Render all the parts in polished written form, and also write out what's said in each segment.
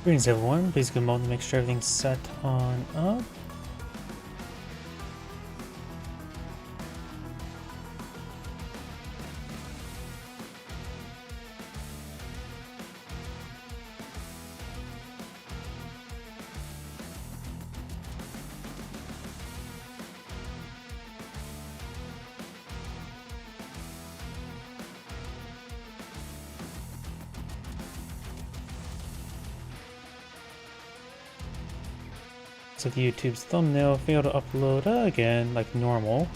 Greetings everyone, please give a moment to make sure everything's set on up. So the YouTube's thumbnail failed to upload again, like normal.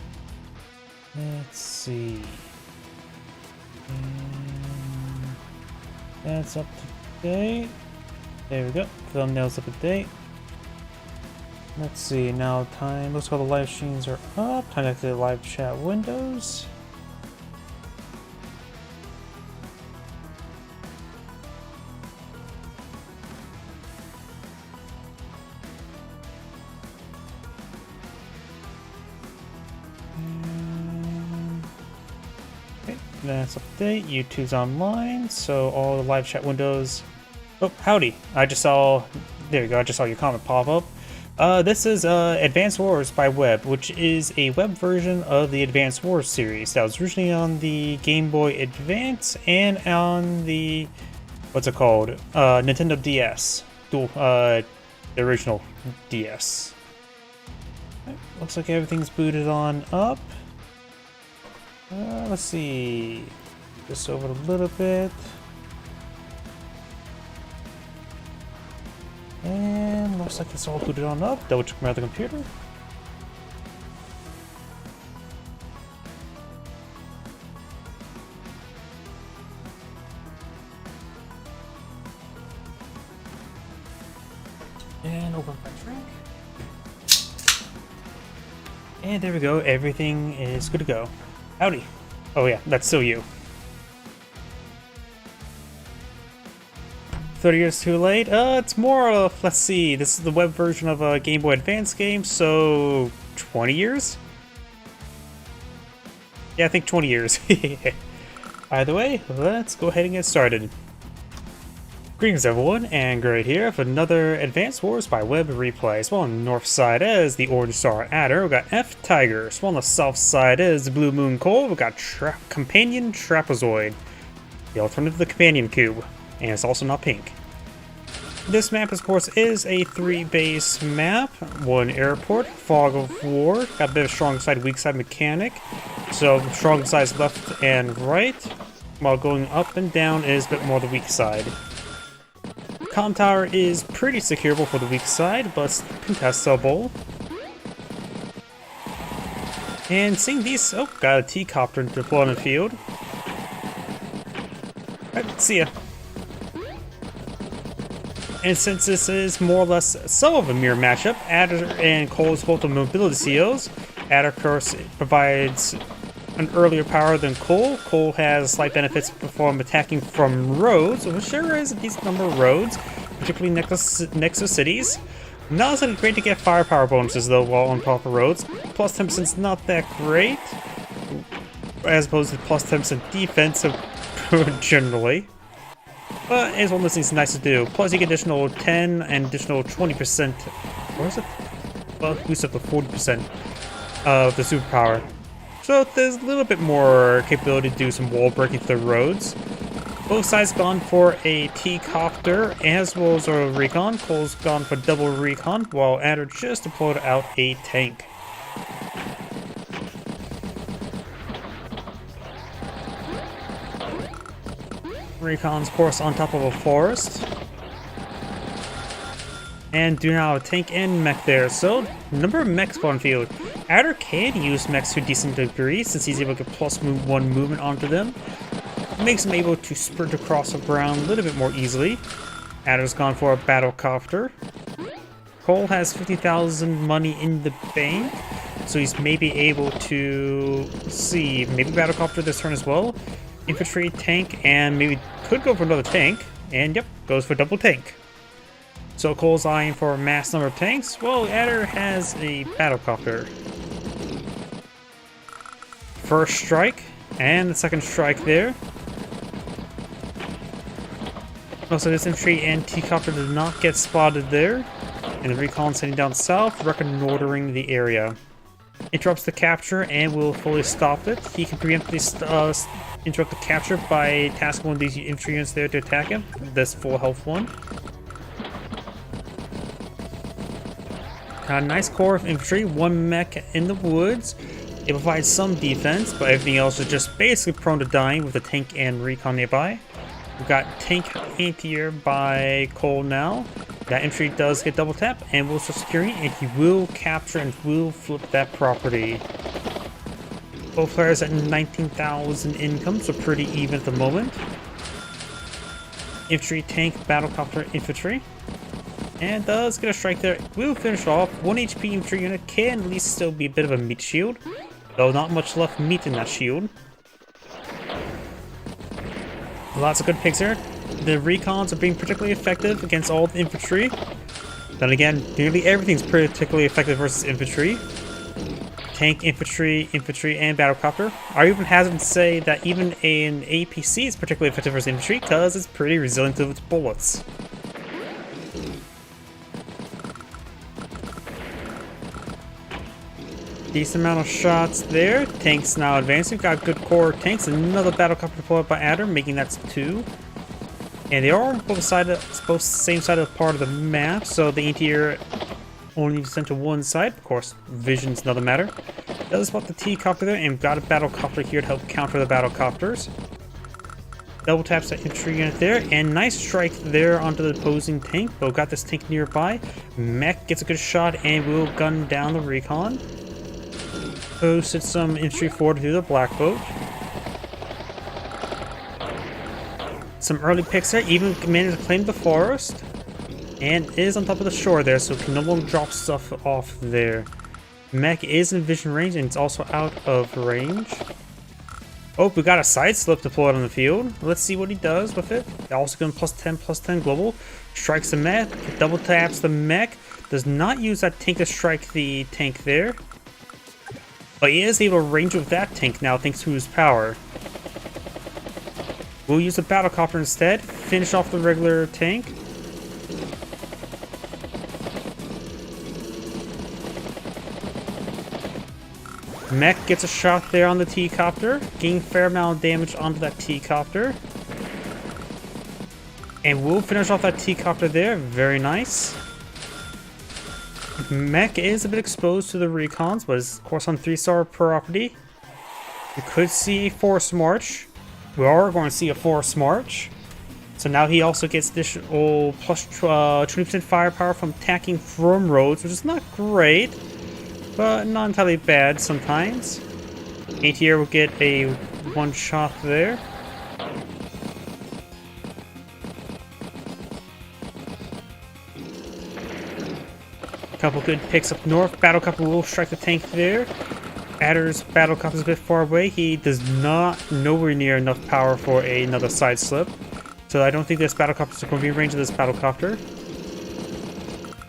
Let's see. That's up to date. There we go. Thumbnail's up to date. Let's see. Now time. Looks like all the live streams are up. Time to activate the live chat windows. That's update. YouTube's online, so all the live chat windows. Oh, howdy! I just saw. There you go. I just saw your comment pop up. This is Advanced Wars by Web, which is a web version of the Advanced Wars series that was originally on the Game Boy Advance and on the what's it called? Nintendo DS, the original DS. Looks like everything's booted on up. Let's see, just over a little bit, and looks like it's all booted on up. Double check my other computer. And open my drink. And there we go, everything is good to go. Howdy. Oh yeah, that's still you. 30 years too late? It's more of, let's see, this is the web version of a Game Boy Advance game, so 20 years? Yeah, I think 20 years. Either way, let's go ahead and get started. Greetings everyone, and Great here for another Advanced Wars by Web replay. So on the north side is the Orange Star Adder, we got F Tiger. So on the south side is the Blue Moon Coal, we got Companion Trapezoid. The alternative to the Companion Cube, and it's also not pink. This map, of course, is a 3-base map, 1 airport, Fog of War, got a bit of strong side, weak side mechanic. So strong sides left and right, while going up and down is a bit more the weak side. Comm tower is pretty securable for the weak side, but contestable. And seeing these, oh, got a T-copter in the deployment field. Alright, see ya. And since this is more or less some of a mirror matchup, Adder and Cole's both the mobility COs. Adder, of course, provides an earlier power than Cole. Cole has slight benefits from attacking from roads, which there is a decent number of roads, particularly next to cities. Not as great to get firepower bonuses though while on proper roads. Plus 10% is not that great, as opposed to plus 10% defense generally. But it's one of those things nice to do. Plus you get additional 10 and additional 20%, or is it? Well, boost up to 40% of the superpower. So there's a little bit more capability to do some wall breaking to the roads. Both sides gone for a T-copter as well as a recon. Cole's gone for double recon, while Adder just deployed out a tank. Recon's, of course, on top of a forest. And do now have a tank and mech there, so number of mechs on field. Adder can use mechs to a decent degree since he's able to get +1 movement onto them. It makes him able to sprint across the ground a little bit more easily. Adder's gone for a battlecopter. Cole has 50,000 money in the bank, so he's maybe able to see maybe battlecopter this turn as well. Infantry, tank, and maybe could go for another tank. And yep, goes for double tank. So Cole's eyeing for a mass number of tanks. Well, Adder has a battlecopter. First strike, and the second strike there. Also, this infantry and T-copter did not get spotted there. And the recon heading down south, reconnoitering the area. Interrupts the capture and will fully stop it. He can preemptively interrupt the capture by tasking one of these infantry units there to attack him. This full health one. Got a nice core of infantry, one mech in the woods. It provides some defense, but everything else is just basically prone to dying with the tank and recon nearby. We've got tank anti-air by Cole now. That infantry does get double tap and will start securing, and he will capture and will flip that property. Both players at 19,000 income, so pretty even at the moment. Infantry, tank, battlecopter, infantry. And does get a strike there. We'll finish off. 1 HP infantry unit can at least still be a bit of a meat shield, though not much left meat in that shield. Lots of good picks here. The recons are being particularly effective against all the infantry. Then again, nearly everything's particularly effective versus infantry. Tank, infantry, and battlecopter. I even hazard to say that even an APC is particularly effective versus infantry because it's pretty resilient to its bullets. Decent amount of shots there. Tanks now advancing. We've got good core tanks. Another battlecopter deployed by Adder, making that 2. And they are on both same side of the part of the map, so the anti-air only needs to send to one side. Of course, vision's another matter. Does spot the T-copter there, and got a battlecopter here to help counter the battlecopters. Double taps that infantry unit there, and nice strike there onto the opposing tank. But got this tank nearby. Mech gets a good shot and will gun down the recon. Posted some infantry forward through the black boat. Some early picks there, even managed to claim the forest. And is on top of the shore there, so can no longer drop stuff off there. Mech is in vision range and it's also out of range. Oh, we got a side slip deployed on the field. Let's see what he does with it. Also going +10/+10 global. Strikes the mech, double taps the mech. Does not use that tank to strike the tank there. But he is able to range with that tank now thanks to his power. We'll use a battlecopter instead. Finish off the regular tank. Mech gets a shot there on the T-copter. Gain a fair amount of damage onto that T-copter. And we'll finish off that T-copter there. Very nice. Mech is a bit exposed to the recons, but is of course on 3-star property. We could see a force march. We are going to see a force march. So now he also gets additional plus 20% firepower from attacking from roads, which is not great, but not entirely bad sometimes. ATR will get a 1 shot there. Couple good picks up north. Battlecopter will strike the tank there. Adder's battlecopter is a bit far away. He does not nowhere near enough power for another side slip. So I don't think this battlecopter is going to be in range of this battlecopter.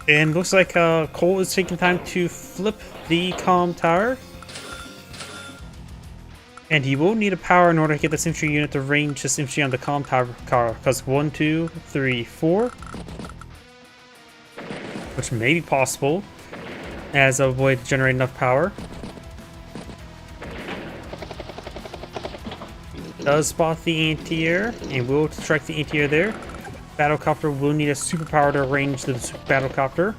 And looks like Cole is taking time to flip the comm tower. And he will need a power in order to get this infantry unit to range this infantry on the comm tower. Because 1, 2, 3, 4. Which may be possible as a way to generate enough power. Does spot the anti-air and will strike the anti-air there. Battlecopter will need a superpower to range the battlecopter.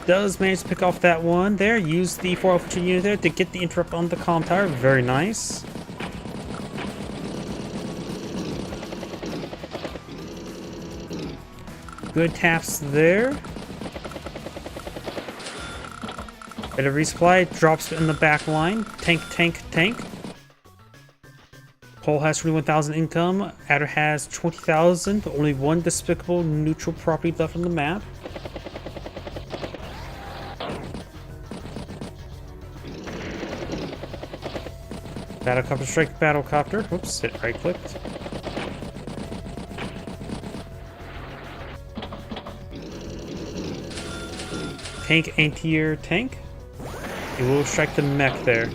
Does manage to pick off that one there. Use the 4 infantry unit there to get the interrupt on the comm tower. Very nice. Good taps there. Bit of resupply. Drops in the back line. Tank, tank, tank. Cole has 21,000 income. Adder has 20,000. Only one despicable neutral property left on the map. Battlecopter strike battlecopter. Whoops, hit right clicked. Tank anti-air tank. It will strike the mech there.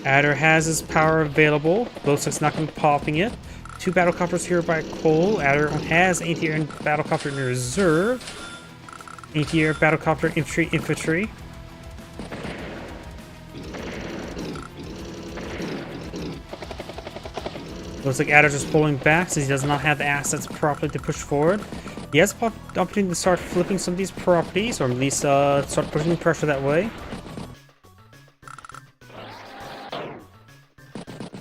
Adder has his power available. Looks like it's not going to be popping it. 2 battlecopters here by Cole. Adder has anti-air and battlecopter in reserve. Anti-air, battlecopter, infantry. Looks like Adder's just pulling back since he does not have the assets properly to push forward. He has the opportunity to start flipping some of these properties, or at least start pushing pressure that way.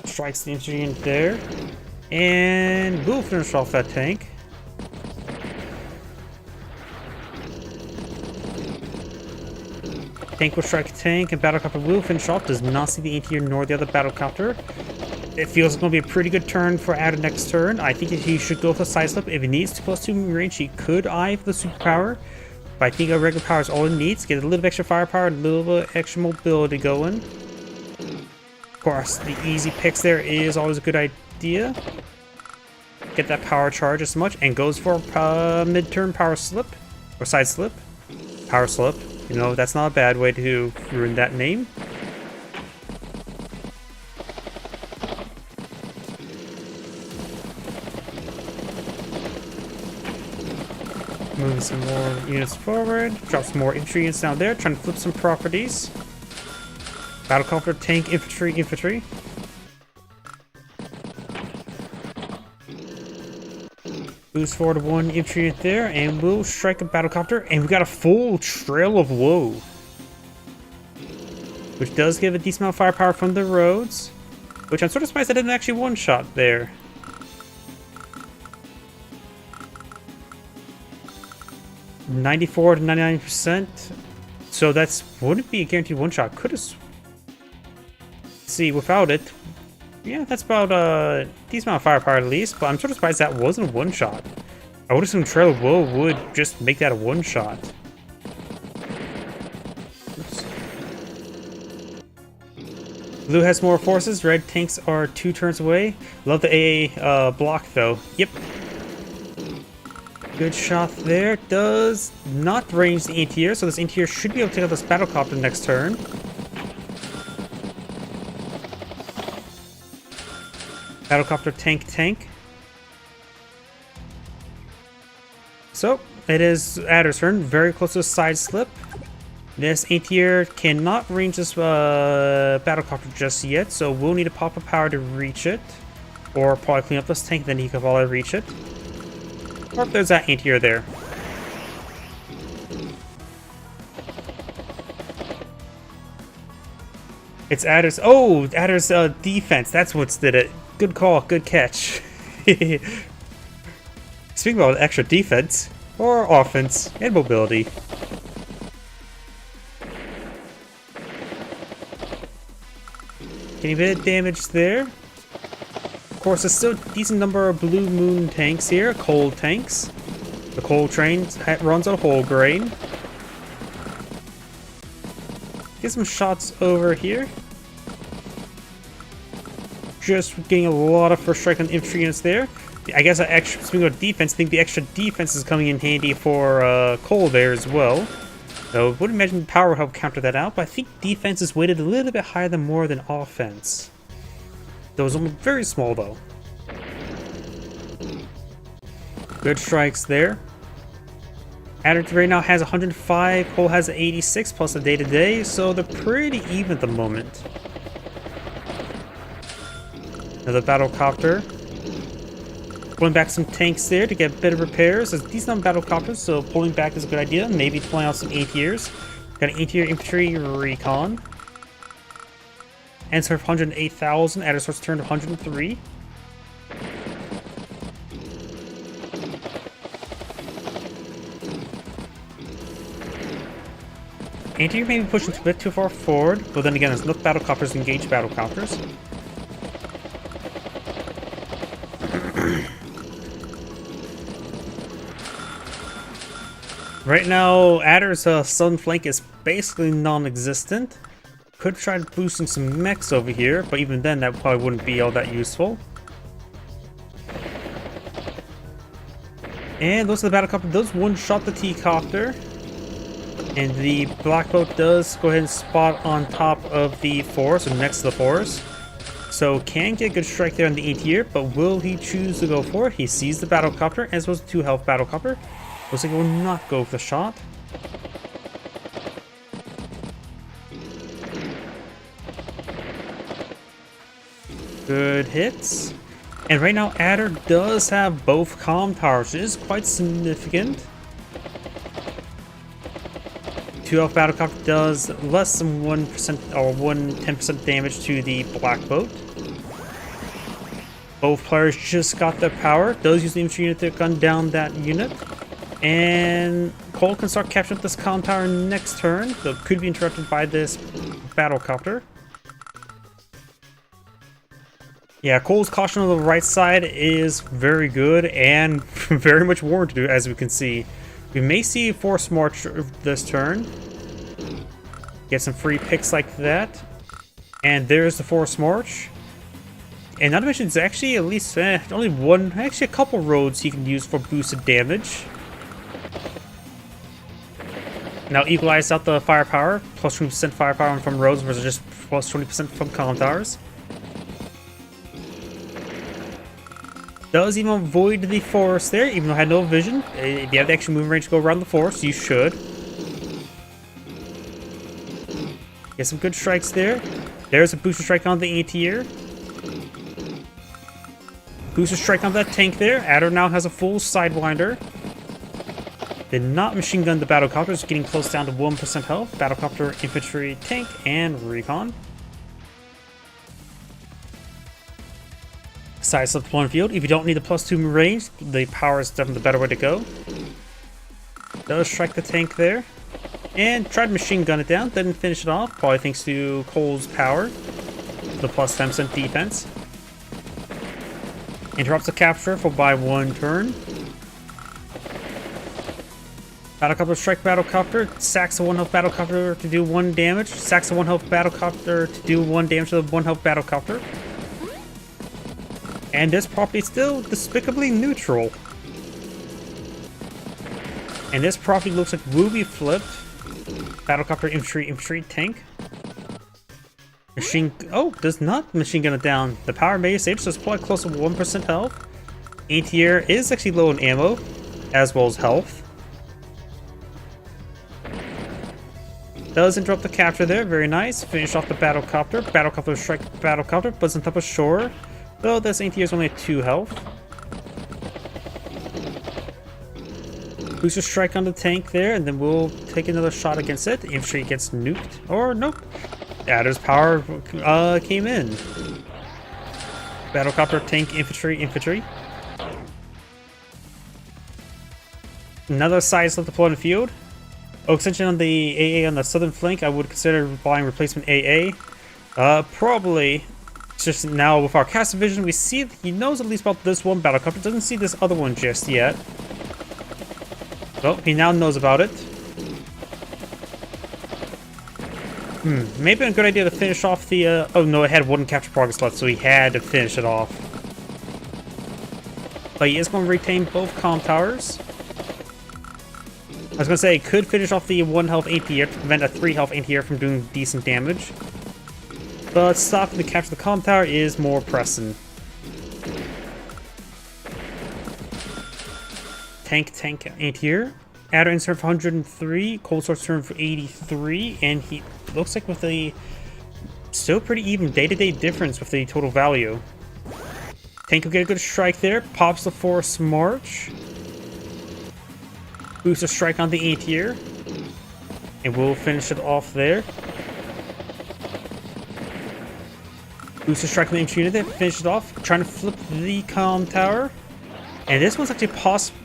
Strikes the infantry in there. And we'll finish off that tank. Tank will strike tank, and battlecopter will finish off. Does not see the anti-air nor the other battlecopter. It feels it's going to be a pretty good turn for Adder next turn. I think he should go for side slip. If he needs 2+2 range, he could eye for the superpower. But I think a regular power is all it needs. Get a little bit extra firepower, a little bit extra mobility going. Of course, the easy picks there is always a good idea. Get that power charge as much, and goes for mid-turn power slip, or side slip. Power slip. You know, that's not a bad way to ruin that name. Moving some more units forward. Drop some more infantry units down there. Trying to flip some properties. Battlecopter, tank, infantry. Boost forward 1 infantry unit there, and we'll strike a battlecopter, and we got a full Trail of Woe. Which does give a decent amount of firepower from the roads. Which I'm sort of surprised I didn't actually one-shot there. $94 to 99%. So that's wouldn't be a guaranteed one-shot. Could have... See, without it... Yeah, that's about a decent amount of firepower at least, but I'm sort of surprised that wasn't a one-shot. I would assume Trail of Woe would just make that a one-shot. Blue has more forces. Red tanks are 2 turns away. Love the AA block though. Yep. Good shot there. Does not range the anti-air, so this anti-air should be able to take out this battlecopter next turn. Battlecopter, tank. So, it is Adder's turn. Very close to a side slip. This anti-air cannot range this battlecopter just yet, so we'll need to pop a power to reach it. Or probably clean up this tank, then he can probably reach it. Or if there's that anti-air there. It's Adder's... Oh! Adder's defense. That's what's did it. Good call. Good catch. Speaking about extra defense, or offense, and mobility. Getting a bit of damage there. Of course, there's still a decent number of Blue Moon tanks here, coal tanks. The coal train runs on whole grain. Get some shots over here. Just getting a lot of first strike on infantry units there. I guess speaking of defense, I think the extra defense is coming in handy for coal there as well. So I would imagine power will help counter that out, but I think defense is weighted a little bit higher than more than offense. Those are very small though. Good strikes there. Adder right now has 105, Cole has 86 plus a day-to-day, so they're pretty even at the moment. Another battlecopter. Pulling back some tanks there to get a bit of repairs. There's a decent amount of battlecopters, so pulling back is a good idea. Maybe pulling out some anti-airs. Got an anti-air infantry recon. And sort of 108,000. Adder starts turn to 103. Anti-air may be pushing a bit too far forward, but then again, there's enough battlecopters to engage battlecopters. Right now, Adder's southern flank is basically non-existent. Could try boosting some mechs over here, but even then, that probably wouldn't be all that useful. And those are the battlecopter. Those one-shot the T-copter. And the black boat does go ahead and spot on top of the forest, or next to the forest. So can get a good strike there on the anti-air, but will he choose to go for it? He sees the battlecopter, as well as the 2 health battlecopter. Looks like he will not go for the shot. Good hits. And right now, Adder does have both comm towers, which is quite significant. 2 health battlecopter does less than 1% or 10% damage to the black boat. Both players just got their power. Does use the infantry unit to gun down that unit. And Cole can start capturing this comm tower next turn, though could be interrupted by this battlecopter. Yeah, Cole's caution on the right side is very good and very much warranted, as we can see. We may see Force March this turn. Get some free picks like that. And there's the Force March. And not to mention, it's actually at least only actually a couple roads he can use for boosted damage. Now equalize out the firepower, plus 20% firepower from roads versus just plus 20% from comm towers. Does even avoid the forest there, even though I had no vision. If you have the extra movement range to go around the forest, you should. Get some good strikes there. There's a booster strike on the anti-air. Booster strike on that tank there. Adder now has a full Sidewinder. Did not machine gun the battlecopters, getting close down to 1% health. Battlecopter, infantry, tank, and recon. Size of the deployment field. If you don't need the +2 range, the power is definitely the better way to go. Does strike the tank there. And tried to machine gun it down. Didn't finish it off. Probably thanks to Cole's power. The plus 10% defense. Interrupts the capture for by 1 turn. Battlecopter strike battlecopter. Sacks the 1 health battlecopter to do 1 damage. Sacks the 1 health battlecopter to do 1 damage to the 1 health battlecopter. And this property is still despicably neutral. And this property looks like will be flipped. Battlecopter, infantry, infantry, tank. Machine... Oh, does not machine gun it down. The power may save, so it's probably close to 1% health. Anti-air is actually low in ammo, as well as health. Does interrupt the capture there, very nice. Finish off the battlecopter. Battlecopter strike battlecopter, but on top of shore. Though this anti-air is only at 2 health. Booster strike on the tank there, and then we'll take another shot against it. Infantry gets nuked. Or nope. Adder's power came in. Battlecopter, tank, infantry, infantry. Another size left deployed in the field. Oh, extension on the AA on the southern flank. I would consider buying replacement AA. Probably. It's just now with our cast vision, we see he knows at least about this one battlecopter. Doesn't see this other one just yet. Well, he now knows about it. Maybe a good idea to finish off the, oh no, it had 1 capture progress left, so he had to finish it off. But he is going to retain both comm towers. I was going to say, could finish off the 1 health anti-air to prevent a 3 health anti-air from doing decent damage. But stopping to capture the comm tower is more pressing. Tank, anti-air. Adder insert for 103, Cold Source turn for 83, and he looks like with a still pretty even day-to-day difference with the total value. Tank will get a good strike there, pops the Force March. Boosts a strike on the anti-air. And we'll finish it off there. Boosts a strike on the infantry unit, finish it off. Trying to flip the comm tower. And this one's actually possible.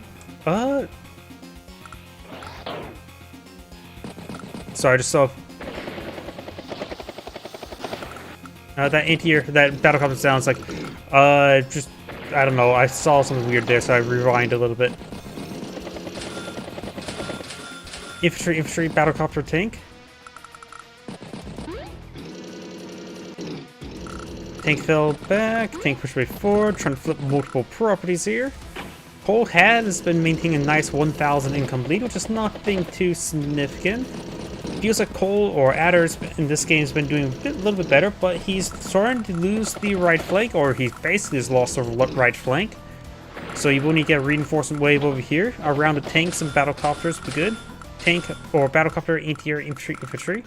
Sorry, I just saw that anti-air, that battlecopter sounds like just I don't know. I saw something weird there, so I rewind a little bit. Infantry, battlecopter, tank. Tank fell back. Tank pushed way forward. Trying to flip multiple properties here. Cole has been maintaining a nice 1,000 income lead, which is nothing too significant. feels like Cole or Adder's in this game has been doing a little bit better, but he's starting to lose the right flank, or he basically has lost the right flank. So you will need to get a reinforcement wave over here. Around the tanks and battlecopters would be good. Tank or battlecopter, anti-air infantry.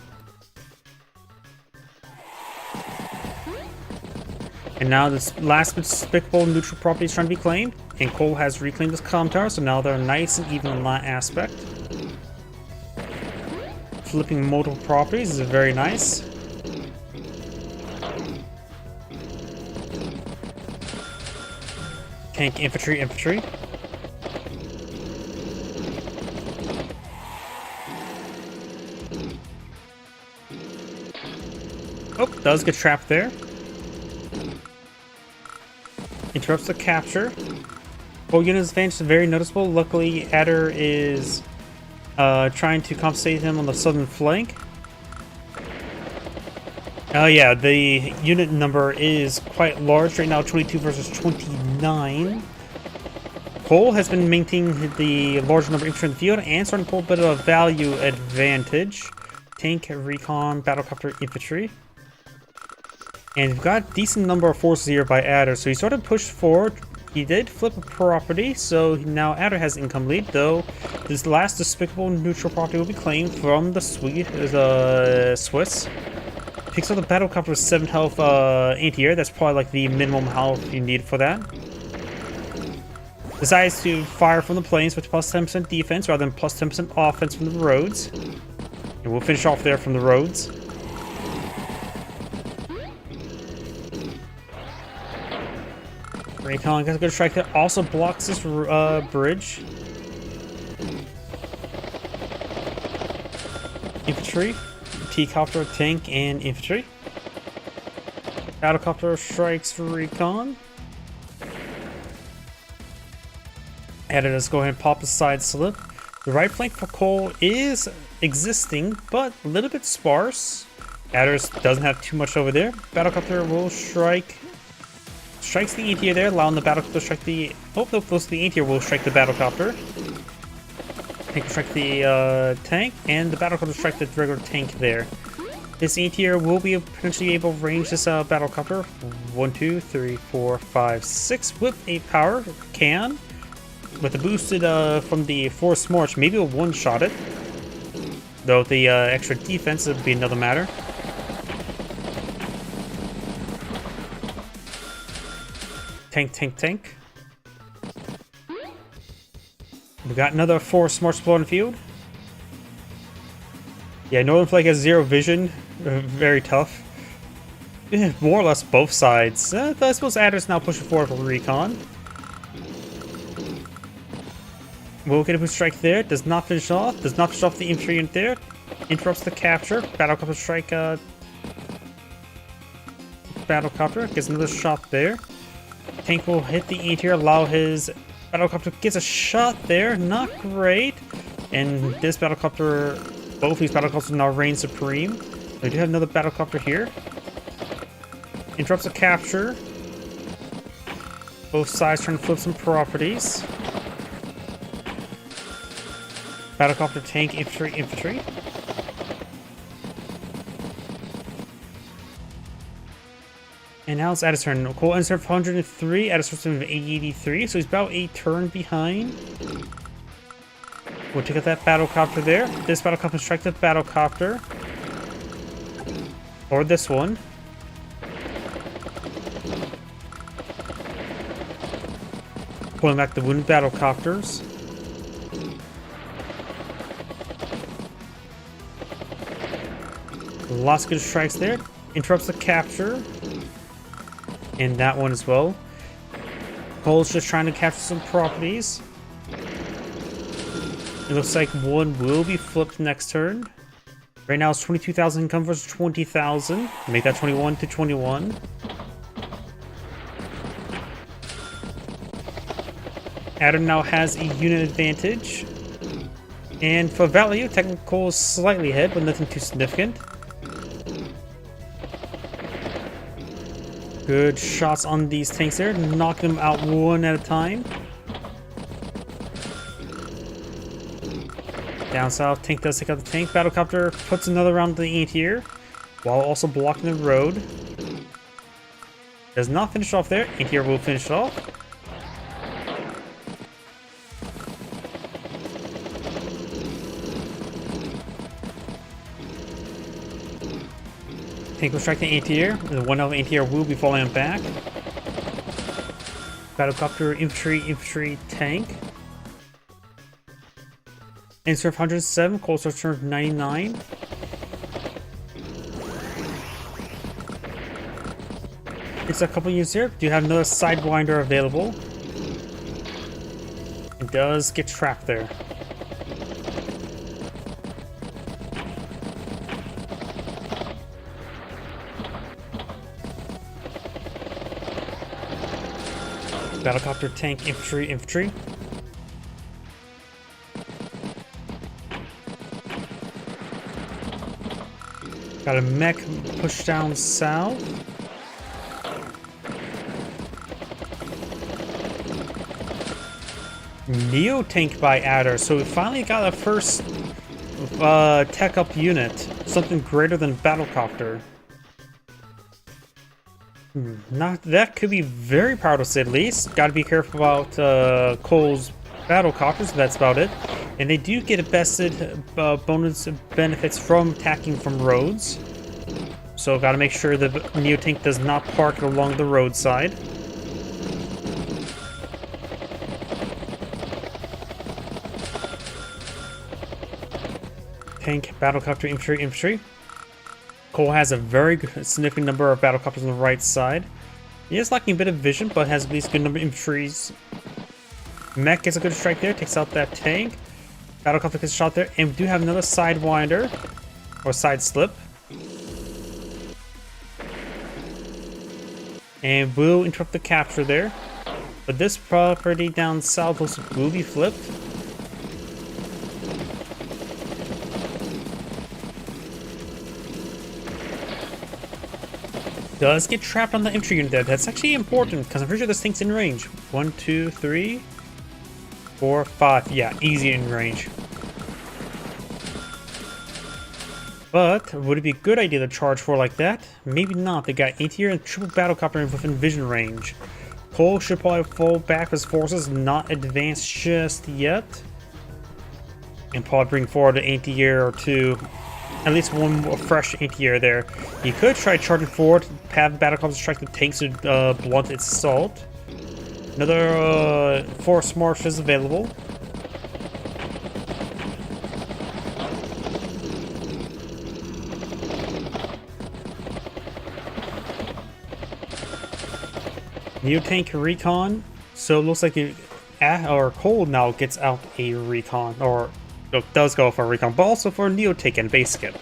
And now this last despicable neutral property is trying to be claimed. And Cole has reclaimed this comm tower, so now they're nice and even in that aspect. Flipping multiple properties is very nice. Tank, infantry. Oh, does get trapped there. Interrupts the capture. Well, unit's advantage is very noticeable. Luckily, Adder is trying to compensate him on the southern flank. Oh yeah, the unit number is quite large right now, 22 versus 29. Cole has been maintaining the large number of infantry in the field and starting to pull a bit of a value advantage. Tank, recon, battlecopter, infantry. And we've got a decent number of forces here by Adder, so he sort of pushed forward. He did flip a property, so now Adder has income lead, though this last despicable neutral property will be claimed from the Swiss. Picks up the battlecopter with 7 health anti-air. That's probably like the minimum health you need for that. Decides to fire from the plains with plus 10% defense rather than plus 10% offense from the roads. And we'll finish off there from the roads. Recon gets a good strike that also blocks this bridge. Infantry, T-copter, tank, and infantry. Battlecopter strikes recon. Adder, let's go ahead and pop a side slip. The right flank for Cole is existing, but a little bit sparse. Adder doesn't have too much over there. Battlecopter will strike. Strikes the anti-air there, allowing the battlecopter to strike the... Oh, no, the anti-air will strike the battlecopter. Tank will strike the tank, and the battlecopter will strike the regular tank there. This anti-air will be potentially able to range this battlecopter. 1, 2, 3, 4, 5, 6 with 8 power. Can. With the boosted from the forced march, maybe we'll one-shot it. Though the extra defense would be another matter. Tank. We got another forced march on the field. Yeah, northern flank has 0 vision. Very tough. More or less both sides. I suppose Adder's now pushing forward for recon. We'll get a boost strike there. Does not finish off. Does not finish off the infantry unit there. Interrupts the capture. Battlecopter strike. Battlecopter gets another shot there. Tank will hit the anti-air. Allow his battlecopter gets a shot there. Not great. And this battlecopter, both these battlecopters now reign supreme. We do have another battlecopter here. Interrupts the capture. Both sides trying to flip some properties. Battlecopter, tank, infantry. And now it's Adder's turn. Cole ends turn 103, Adder's turn 83, so he's about a turn behind. We'll take out that battlecopter there. This battlecopter strike the battlecopter. Or this one. Pulling back the wounded battlecopters. Lots of good strikes there. Interrupts the capture. And that one as well. Cole's just trying to capture some properties. It looks like one will be flipped next turn. Right now it's 22,000 income versus 20,000. Make that 21 to 21. Adam now has a unit advantage. And for value, technical is slightly ahead, but nothing too significant. Good shots on these tanks there, knock them out one at a time. Down south, tank does take out the tank. Battlecopter puts another round to the anti-air while also blocking the road. Does not finish off there. Anti-air will finish it off. Tank will strike the anti-air. The one of anti-air will be falling back. Battlecopter, infantry, tank. Insert 107, cold start turn 99. It's a couple units here. Do you have another sidewinder available? It does get trapped there. Battlecopter, tank, infantry. Got a mech push down south. Neo tank by Adder, so we finally got a first tech up unit, something greater than Battlecopter. Not that could be very powerful, to say the least. Got to be careful about Cole's Battlecopters, but that's about it. And they do get invested bonus benefits from attacking from roads. So got to make sure the Neo tank does not park along the roadside. Tank, Battlecopter, infantry. Cole has a very significant number of Battlecopters on the right side. He is lacking a bit of vision, but has at least a good number of infantries. Mech gets a good strike there, takes out that tank. Battlecopter gets shot there, and we do have another sidewinder, or side slip. And will interrupt the capture there. But this property down south also will be flipped. Does get trapped on the infantry unit there. That's actually important because I'm pretty sure this thing's in range. 1, 2, 3, 4, 5. Yeah, easy in range. But would it be a good idea to charge for like that? Maybe not. They got anti-air and triple battlecopter within vision range. Cole should probably fall back his forces, not advance just yet. And probably bring forward an anti-air or two. At least one more fresh anti-air there. You could try charging forward, have Battlecopter strike the tanks to blunt its assault. Another force march is available. Neo tank recon. So it looks like Cole now gets out a recon, or does go for a recon, but also for a Neo tank and base skip.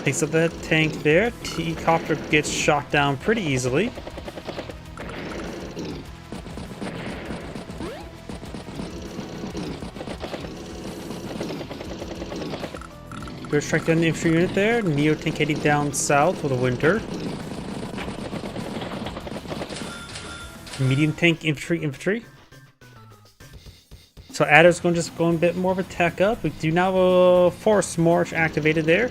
Takes up that tank there. T-copter gets shot down pretty easily. Good strike down the infantry unit there. Neo tank heading down south for the winter. Medium tank infantry. So Adder's going to just go a bit more of a tech up. We do now have a force march activated there.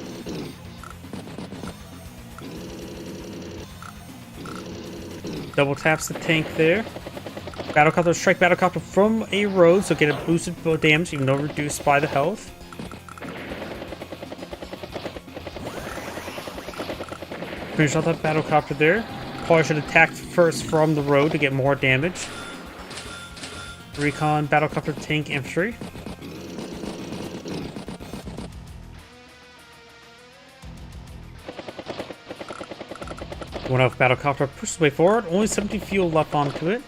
Double taps the tank there. Battlecopter strike Battlecopter from a road, so get a boosted damage, even though reduced by the health. Finish off that Battlecopter there. Probably should attack first from the road to get more damage. Recon, Battlecopter, tank, infantry. One of Battlecopter pushes way forward. Only 70 fuel left onto it.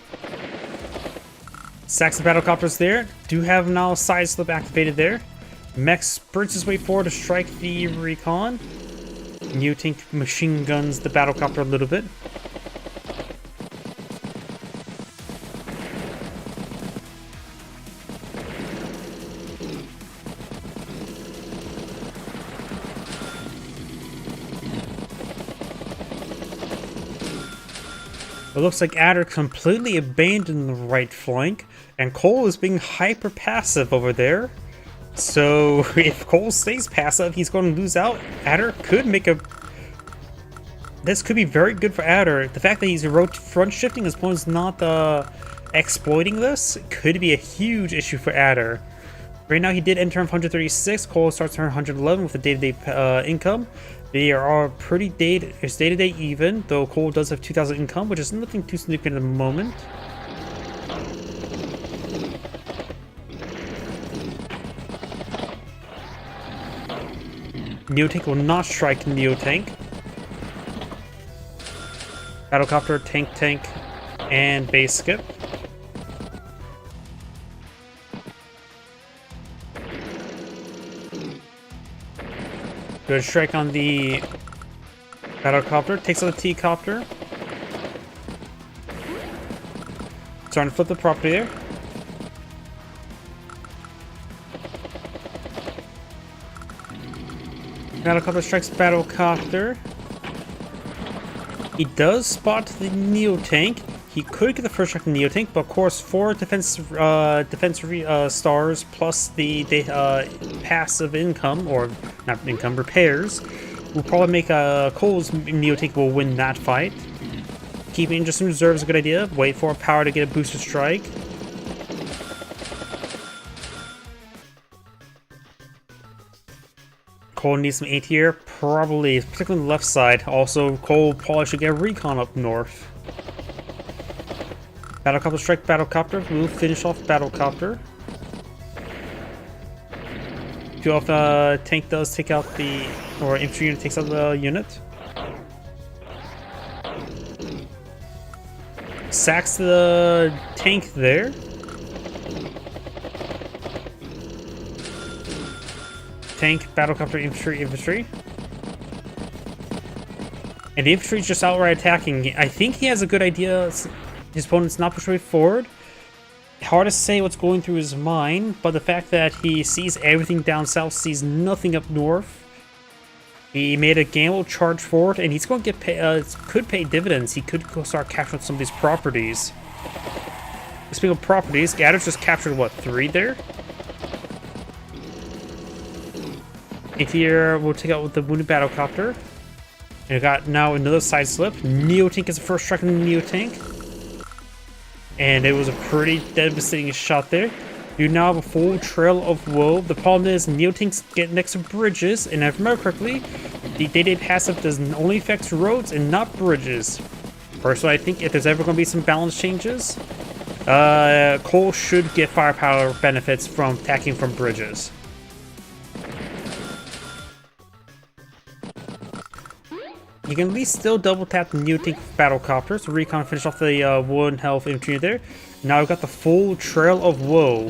Sacks the Battlecopters there. Do have now side slip activated there. Mech sprints his way forward to strike the recon. Neo tank machine guns the Battlecopter a little bit. It looks like Adder completely abandoned the right flank, and Cole is being hyper passive over there. So if Cole stays passive, he's going to lose out. Adder could make a... This could be very good for Adder. The fact that he's front shifting his opponent's not exploiting this could be a huge issue for Adder. Right now he did end turn 136. Cole starts turn 111 with a day-to-day income. They are pretty day-to-day even, though Cole does have 2,000 income, which is nothing too significant at the moment. Neotank will not strike Neotank. Battlecopter, tank, and base skip. Good strike on the Battlecopter, takes out the T-Copter. Starting to flip the property there. Battlecopter strikes Battlecopter. He does spot the Neotank. He could get the first strike on the Neotank, but of course 4 defense stars plus the passive income, or not income, repairs, will probably make Cole's Neotank will win that fight. Keeping just in reserve is a good idea. Wait for power to get a boosted strike. Cole needs some 8 here, probably, particularly on the left side. Also, Cole probably should get a recon up north. Battlecopter strike Battlecopter. We'll finish off Battlecopter. If tank does take out the, or infantry unit takes out the unit. Sacks the tank there. Tank, Battlecopter, infantry. And the infantry is just outright attacking. I think he has a good idea. His opponent's not pushing forward. Hard to say what's going through his mind, but the fact that he sees everything down south, sees nothing up north. He made a gamble, charge forward, and he's going to get could pay dividends. He could go start capturing some of these properties. Speaking of properties, Adder's just captured, what, 3 there? Here we'll take out with the wounded Battlecopter. And we got now another side slip. Neotank is the first strike on the Neotank. And it was a pretty devastating shot there. You now have a full trail of woe. The problem is Neotanks get next to bridges, and if I remember correctly, the day-to-day passive does only affect roads and not bridges. Personally, I think if there's ever going to be some balance changes, Cole should get firepower benefits from attacking from bridges. You can at least still double tap the Neotank Battlecopters. Recon finish off the 1 health infantry there. Now we've got the full trail of woe.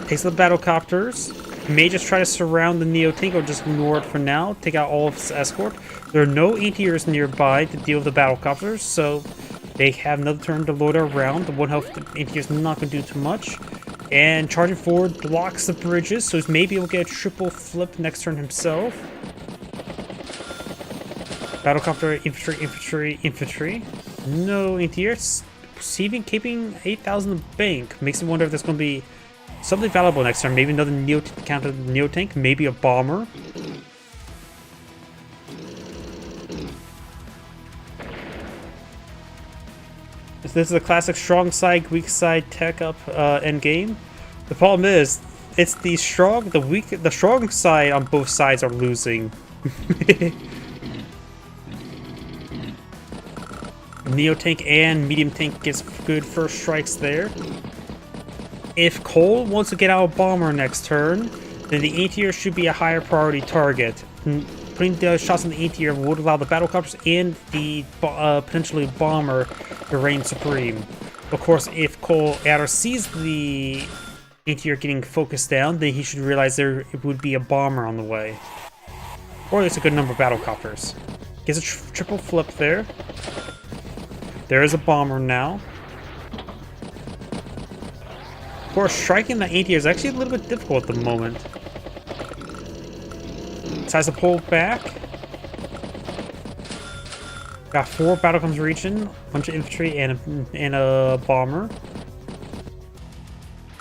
Takes the Battlecopters. May just try to surround the Neotank or just ignore it for now. Take out all of its escort. There are no anti-airs nearby to deal with the Battlecopters, so they have another turn to load around. The 1 health anti-air is not going to do too much. And charging forward blocks the bridges, so he's maybe able to get a triple flip next turn himself. Battlecopter, infantry. No anti-airs. Perceiving, keeping 8,000 in the bank. Makes me wonder if there's going to be something valuable next turn. Maybe another counter Neotank, maybe a bomber. This is a classic strong side, weak side tech up end game. The problem is, it's the strong side on both sides are losing. Neotank and medium tank gets good first strikes there. If Cole wants to get out a bomber next turn, then the anti-air should be a higher priority target. Putting the shots on the anti-air would allow the Battlecopters and the potentially bomber to reign supreme. Of course, if Cole Adder sees the anti-air getting focused down, then he should realize there would be a bomber on the way. Or at least a good number of Battlecopters. Gets a triple flip there. There is a bomber now. Of course, striking the anti-air is actually a little bit difficult at the moment. Decides to pull back. Got 4 battle comes region, a bunch of infantry, and a bomber.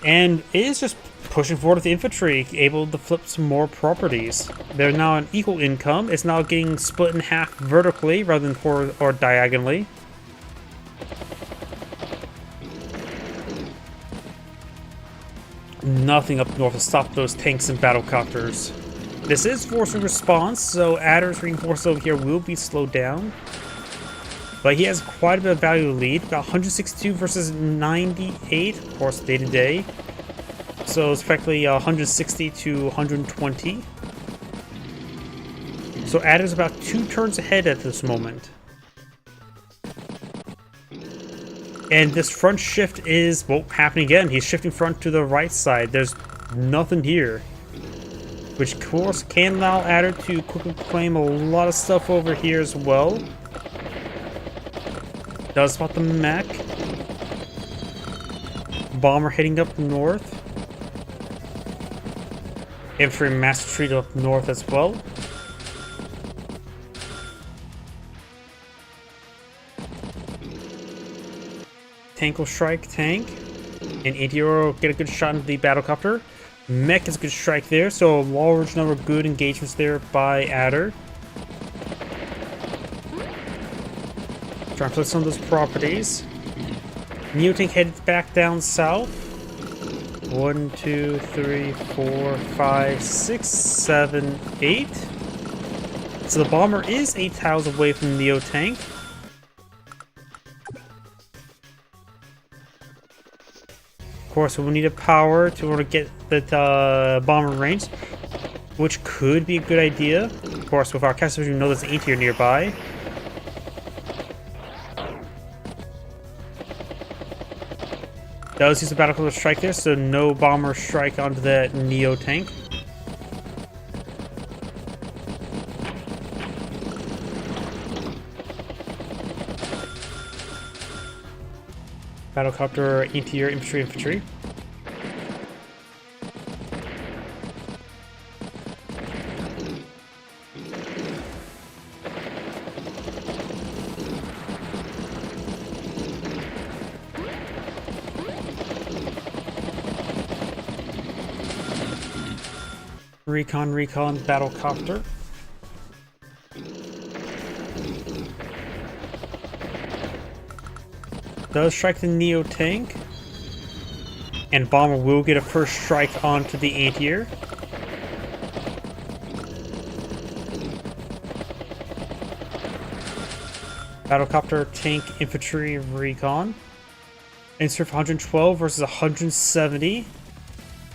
And it is just pushing forward with the infantry, able to flip some more properties. They're now an equal income. It's now getting split in half vertically rather than or diagonally. Nothing up north to stop those tanks and battlecopters. This is forcing response, so Adder's reinforcements over here will be slowed down. But he has quite a bit of value to lead. Got 162 versus 98, of course, day to day. So it's effectively 160 to 120. So Adder's about 2 turns ahead at this moment. And this front shift is, well, happening again. He's shifting front to the right side. There's nothing here. Which, of course, can allow Adder to quickly claim a lot of stuff over here as well. Does spot the mech. Bomber heading up north. Infantry mass retreat up north as well. Tank will strike tank. And Antiaero will get a good shot into the battlecopter. Mech is a good strike there, so a large number of good engagements there by Adder. Trying to flip some of those properties. Neotank headed back down south. 1, 2, 3, 4, 5, 6, 7, 8. So the bomber is 8 tiles away from the Neotank. Of course, we'll need a power to order to get the bomber range, which could be a good idea. Of course, with our casters, we know there's an Antiaero nearby. Does use the battlecopter strike there, so no bomber strike onto that Neo tank. Battlecopter, Antiaero, infantry. Recon, battlecopter. Does strike the Neo tank. And bomber will get a first strike onto the Antiaero. Battlecopter, tank, infantry, recon. Insert for 112 versus 170.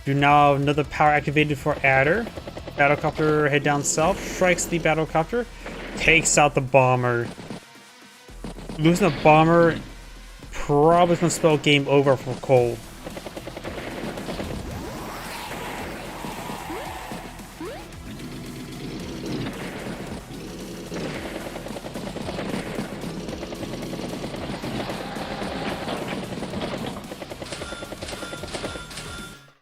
Do now have another power activated for Adder. Battlecopter head down south, strikes the battlecopter, takes out the bomber. Losing the bomber probably gonna spell game over for Cole.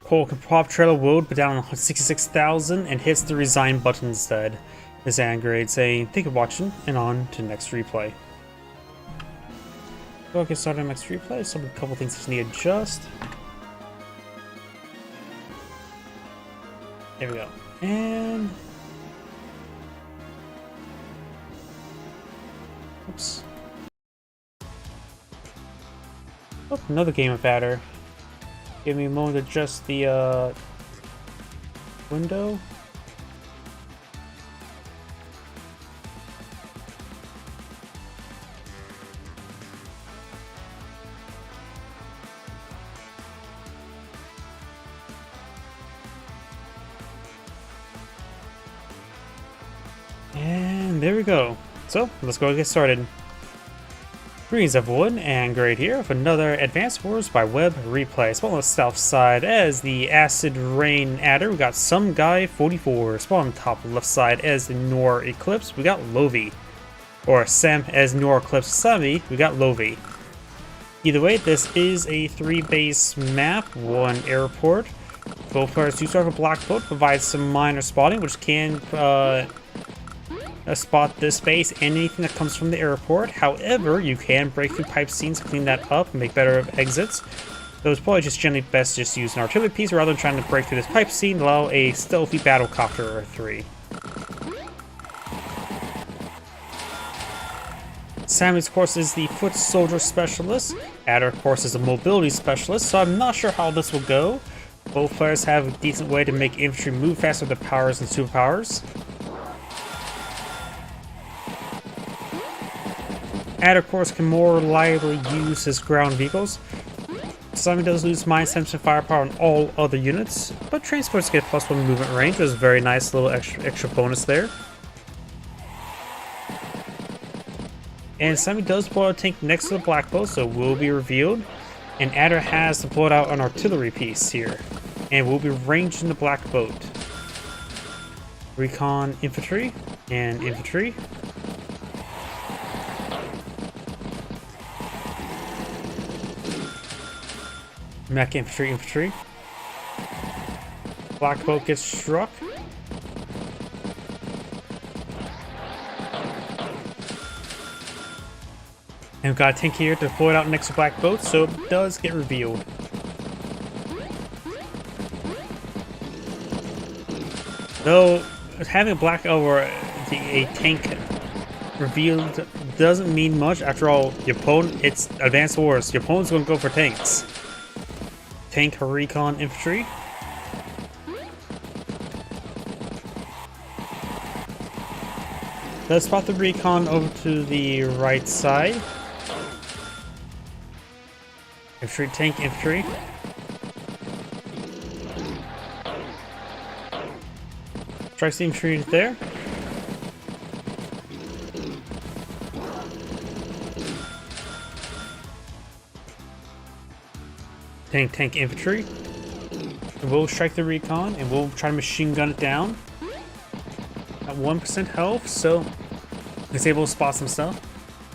Cole can pop Trailer Woad, but down 66,000 and hits the resign button instead. Is Angrade saying, thank you for watching, and on to next replay. So I'll get started on next replay. So a couple things just need to adjust. There we go. And oops. Oh, another game of Adder. Give me a moment to adjust the window. And there we go. So let's go get started. Greetings everyone, and Grade here with another Advanced Wars by Web replay. Spawn on the south side as the Acid Rain Adder, we got Some Guy 44. Spawn on the top left side as the Nor Eclipse, we got Lovey. Or Sam as Nor Eclipse Sami, we got Lovey. Either way, this is a 3-base map, 1 airport. Both players do start with Black Boat, provides some minor spotting, which can spot this base and anything that comes from the airport. However, you can break through pipe scenes to clean that up and make better exits. So it's probably just generally best just use an artillery piece rather than trying to break through this pipe scene, allow a stealthy battlecopter or 3. Sammy, of course, is the foot soldier specialist. Adder, of course, is a mobility specialist, so I'm not sure how this will go. Both players have a decent way to make infantry move faster with their powers and superpowers. Adder, of course, can more reliably use his ground vehicles. Sammy does lose mine sense and firepower on all other units, but transports get +1 movement range, which is a very nice little extra bonus there. And Sammy does pull out a tank next to the black boat, so it will be revealed. And Adder has to pull out an artillery piece here, and will be ranged in the black boat. Recon infantry and infantry. Mech infantry. Black boat gets struck. And we've got a tank here to deploy it out next to black boat, so it does get revealed. Though having a black or a tank revealed doesn't mean much. After all, your opponent, it's advanced wars. Your opponent's going to go for tanks. Tank recon infantry. Let's spot the recon over to the right side. Infantry, tank infantry. Strikes the infantry there. Tank infantry. And we'll strike the recon and we'll try to machine gun it down. At 1% health, so it's able to spot some stuff.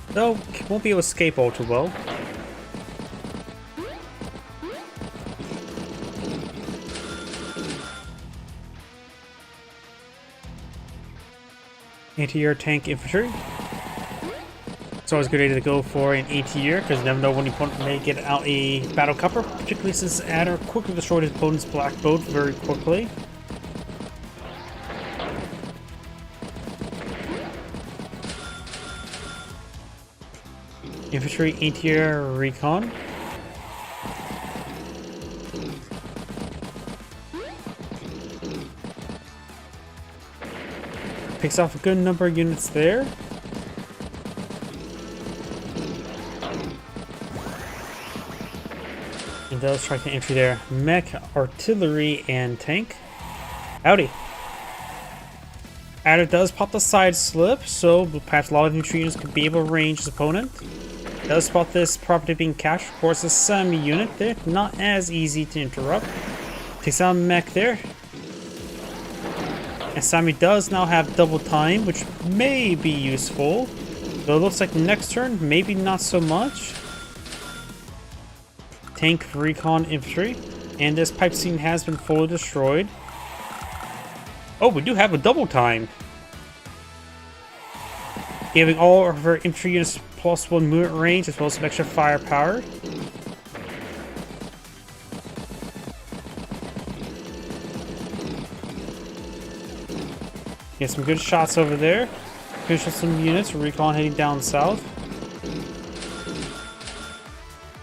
Though won't be able to escape all too well. Anti-air tank infantry. It's always a good idea to go for an anti-air because you never know when your opponent may get out a battle copper, particularly since Adder quickly destroyed his opponent's black boat very quickly. Infantry anti-air recon. Picks off a good number of units there. And does strike the infantry there. Mech, artillery, and tank. Howdy. Adder does pop the side slip, so perhaps a lot of infantry units could be able to range his opponent. Does spot this property being captured. Of course, a semi unit there, not as easy to interrupt. Takes out a mech there. And Sammy does now have double time, which may be useful. Though it looks like next turn, maybe not so much. Tank, recon, infantry. And this pipe scene has been fully destroyed. Oh, we do have a double time. Giving all of our infantry units +1 movement range as well as some extra firepower. Get some good shots over there. Finish with some units. Recon heading down south.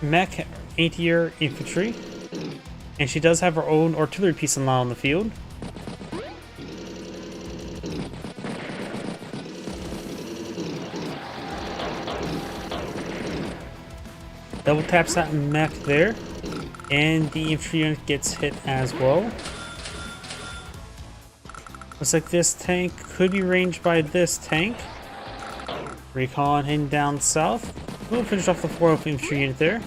Mech, anti-air infantry. And she does have her own artillery piece on the field. Double taps that mech there. And the infantry unit gets hit as well. Looks like this tank could be ranged by this tank. Recon heading down south. We'll finish off the 4th infantry unit there.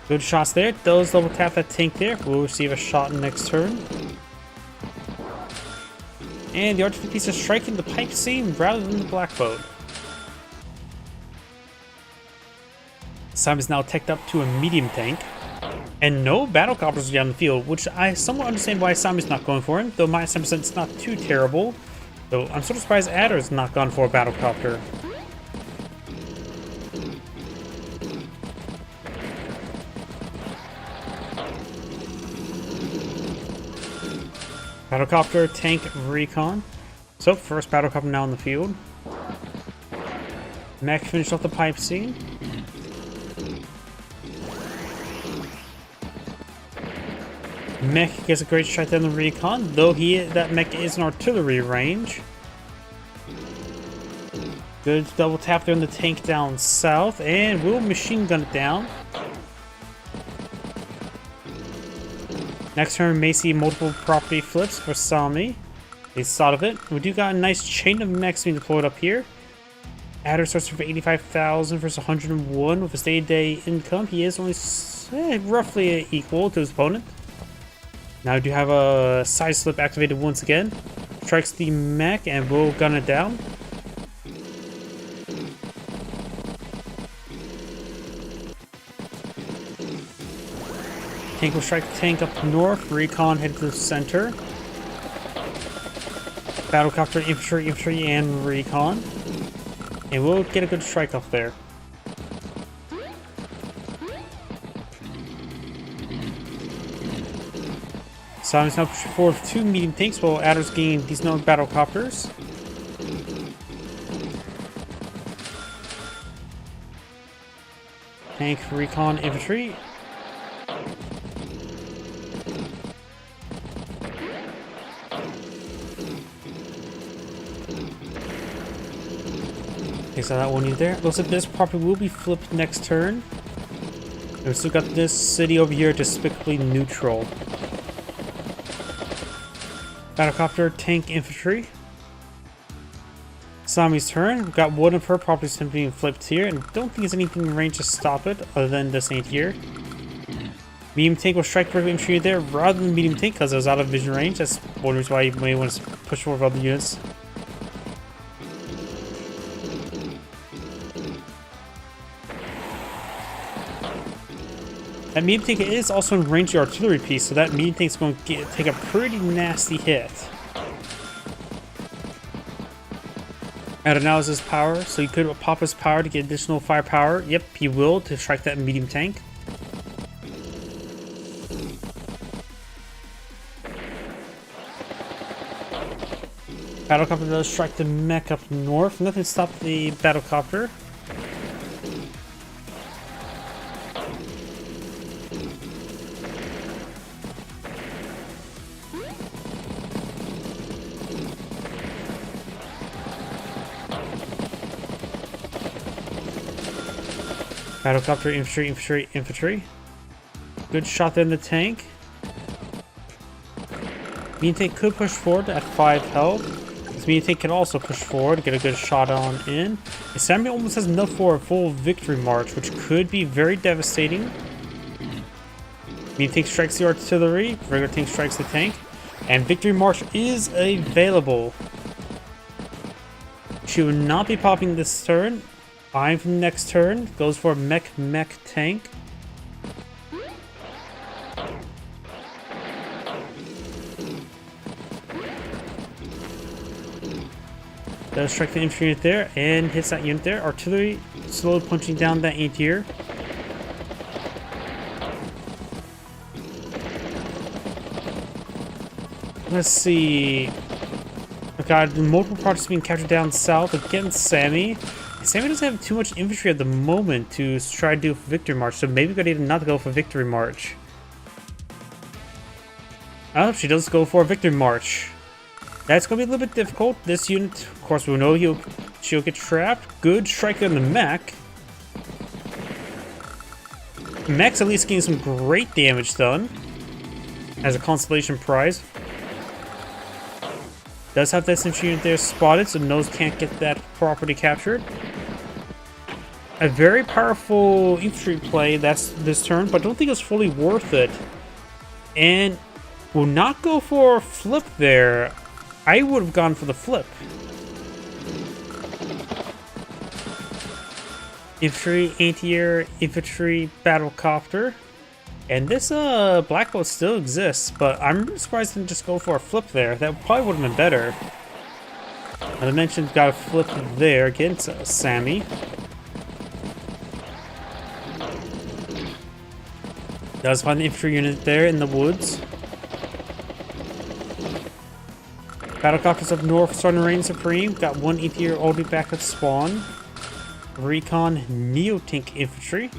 Good shots there. Does double tap that tank there. We'll receive a shot next turn. And the artillery piece is striking the pipe scene rather than the black boat. Sam is now teched up to a medium tank. And no battlecopters down the field, which I somewhat understand why Sami's not going for him, though my 7% is not too terrible. Though I'm sort of surprised Adder's not gone for a battlecopter. Battlecopter, tank, recon. So, first battlecopter now in the field. Mech finished off the pipe scene. Mech gets a great strike down the recon, though that mech is an artillery range. Good double tap there on the tank down south, and will machine gun it down. Next turn, may see multiple property flips for Sami. He's thought of it. We do got a nice chain of mechs being deployed up here. Adder starts for 85,000 versus 101 with his day-to-day income. He is only roughly equal to his opponent. Now we do have a side slip activated once again. Strikes the mech and will gun it down. Tank will strike the tank up north. Recon head to the center. Battlecopter, infantry, and recon. And we'll get a good strike off there. Simon's now pushing forward with 2 medium tanks while Adder's gaining these known battlecopters. Tank, recon, infantry. Okay, so that one in there. Looks like this property will be flipped next turn. And we've still got this city over here despicably neutral. Battlecopter, tank, infantry. Sami's turn. We've got one of her properties being flipped here, and don't think there's anything in range to stop it other than this ain't here. Medium tank will strike regular infantry there rather than medium tank because it was out of vision range. That's one reason why you may want to push forward other units. That medium tank is also in range of the artillery piece, so that medium tank is going to take a pretty nasty hit. Adder now has his power, so he could pop his power to get additional firepower. Yep, he will to strike that medium tank. Battlecopter does strike the mech up north. Nothing to stop the battlecopter. Battlecopter, infantry. Good shot there in the tank. Medium tank could push forward at 5 health. This medium tank can also push forward to get a good shot on in. Sami almost has enough for a full victory march, which could be very devastating. Medium tank strikes the artillery, regular tank strikes the tank, and victory march is available. She will not be popping this turn. Fine from the next turn. Goes for mech tank. Does strike the infantry unit there and hits that unit there. Artillery slowly punching down that anti-air. Let's see. Oh god, multiple projects being captured down south against Sami. Sami doesn't have too much infantry at the moment to try to do a victory march, so maybe we need not to go for victory march. Oh, she does go for a victory march. That's going to be a little bit difficult. This unit, of course, we know she'll get trapped. Good strike on the mech. Mech's at least getting some great damage done as a consolation prize. Does have this infantry unit there spotted, so knows can't get that property captured. A very powerful infantry play that's this turn, but I don't think it's fully worth it. And will not go for a flip there. I would have gone for the flip. Infantry, anti-air, infantry, battlecopter. And this black boat still exists, but I'm surprised it didn't just go for a flip there. That probably would have been better. As I mentioned, got a flip there against Sammy. Does find the infantry unit there in the woods. Battlecopters up north starting to reign supreme. Got one ETR already back at spawn. Recon Neo-Tank infantry.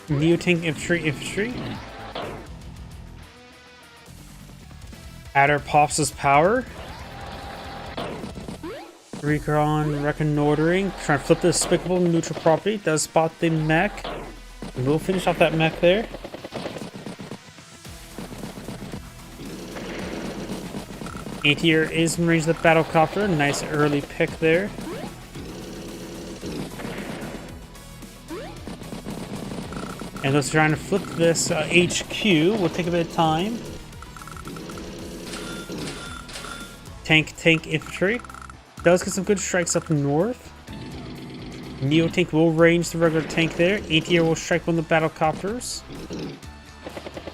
Neo-Tank infantry. Adder pops his power. Recon reconnoitering. Trying to flip the despicable neutral property. Does spot the mech. And we'll finish off that mech there. Anti-air is in range of the battlecopter. Nice early pick there. And those trying to flip this HQ will take a bit of time. Tank infantry. Does get some good strikes up north. Neo-Tank will range the regular tank there. ATR will strike one of the battlecopters.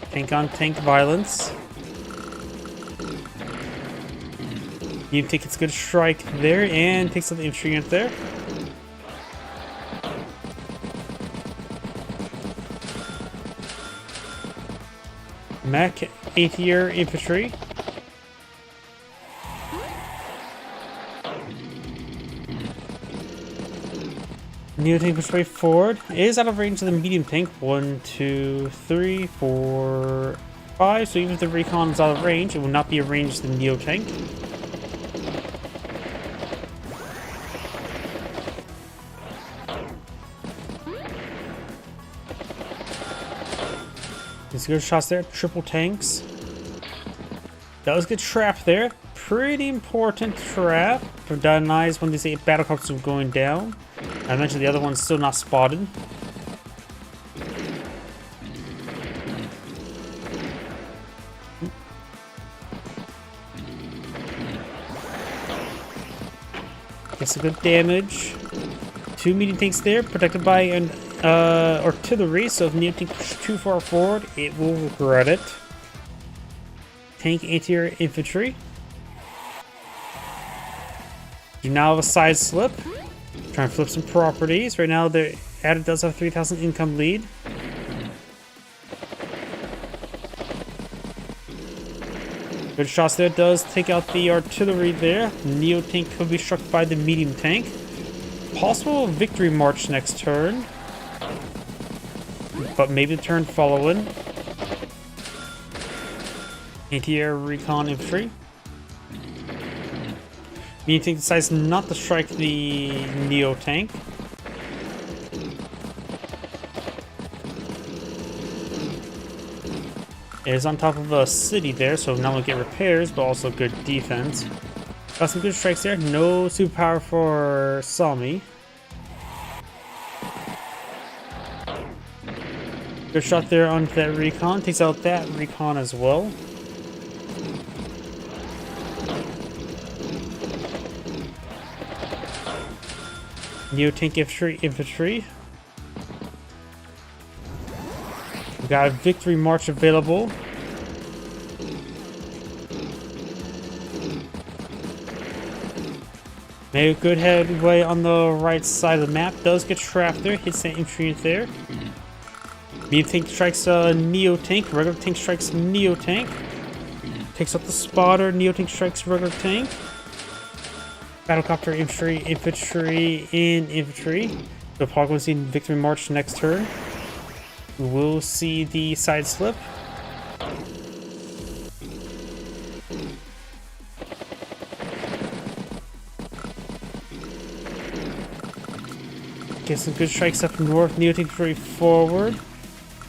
Tank on tank violence. Neo-Tank gets a good strike there and takes out the infantry unit there. Mech, ATR infantry. Neo-Tank goes straight forward. It is out of range of the medium tank. 1, 2, 3, 4, 5. So even if the recon is out of range, it will not be a range to the Neo-Tank. There's good shots there. Triple tanks. Does get trapped there. Pretty important trap to denies when these 8 battlecopters are going down. I mentioned the other one's still not spotted. Gets some good damage. 2 medium tanks there, protected by an artillery, so if Neo-Tank pushes too far forward, it will regret it. Tank anti-air infantry. You now have a side slip. Trying to flip some properties. Right now, the Adder does have 3,000 income lead. Good shots there. Does take out the artillery there. Neo-Tank could be struck by the medium tank. Possible victory march next turn. But maybe the turn following. Anti-air recon infantry. Neo-Tank decides not to strike the Neo-Tank. It is on top of a city there, so not only get repairs, but also good defense. Got some good strikes there. No superpower for Sami. Good shot there on that recon. Takes out that recon as well. Neo-Tank infantry. We got a victory march available. Made a good headway on the right side of the map. Does get trapped there. Hits that infantry unit there. Medium tank strikes Neo-Tank. Regular tank strikes Neo-Tank. Takes out the spotter. Neo-Tank strikes regular tank. Battlecopter infantry, infantry. So probably going to see victory march next turn. We will see the side slip. Get some good strikes up north. Neo-Tank infantry forward.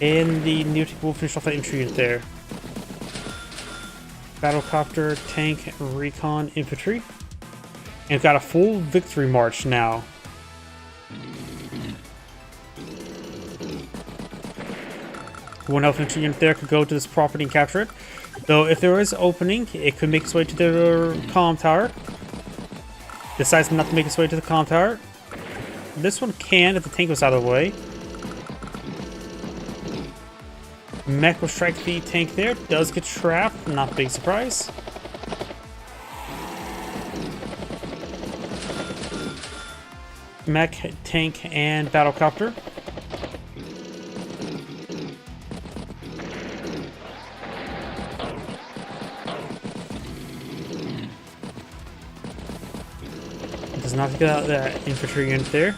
And the Neo-Tank will finish off that infantry unit there. Battlecopter, tank, recon, infantry. And we've got a full victory march now. One infantry unit there could go to this property and capture it. Though if there is an opening, it could make its way to the comm tower. Decides not to make its way to the comm tower. This one can if the tank was out of the way. Mech will strike the tank there. Does get trapped. Not a big surprise. Mech, tank, and battlecopter. Does not get out that infantry unit there.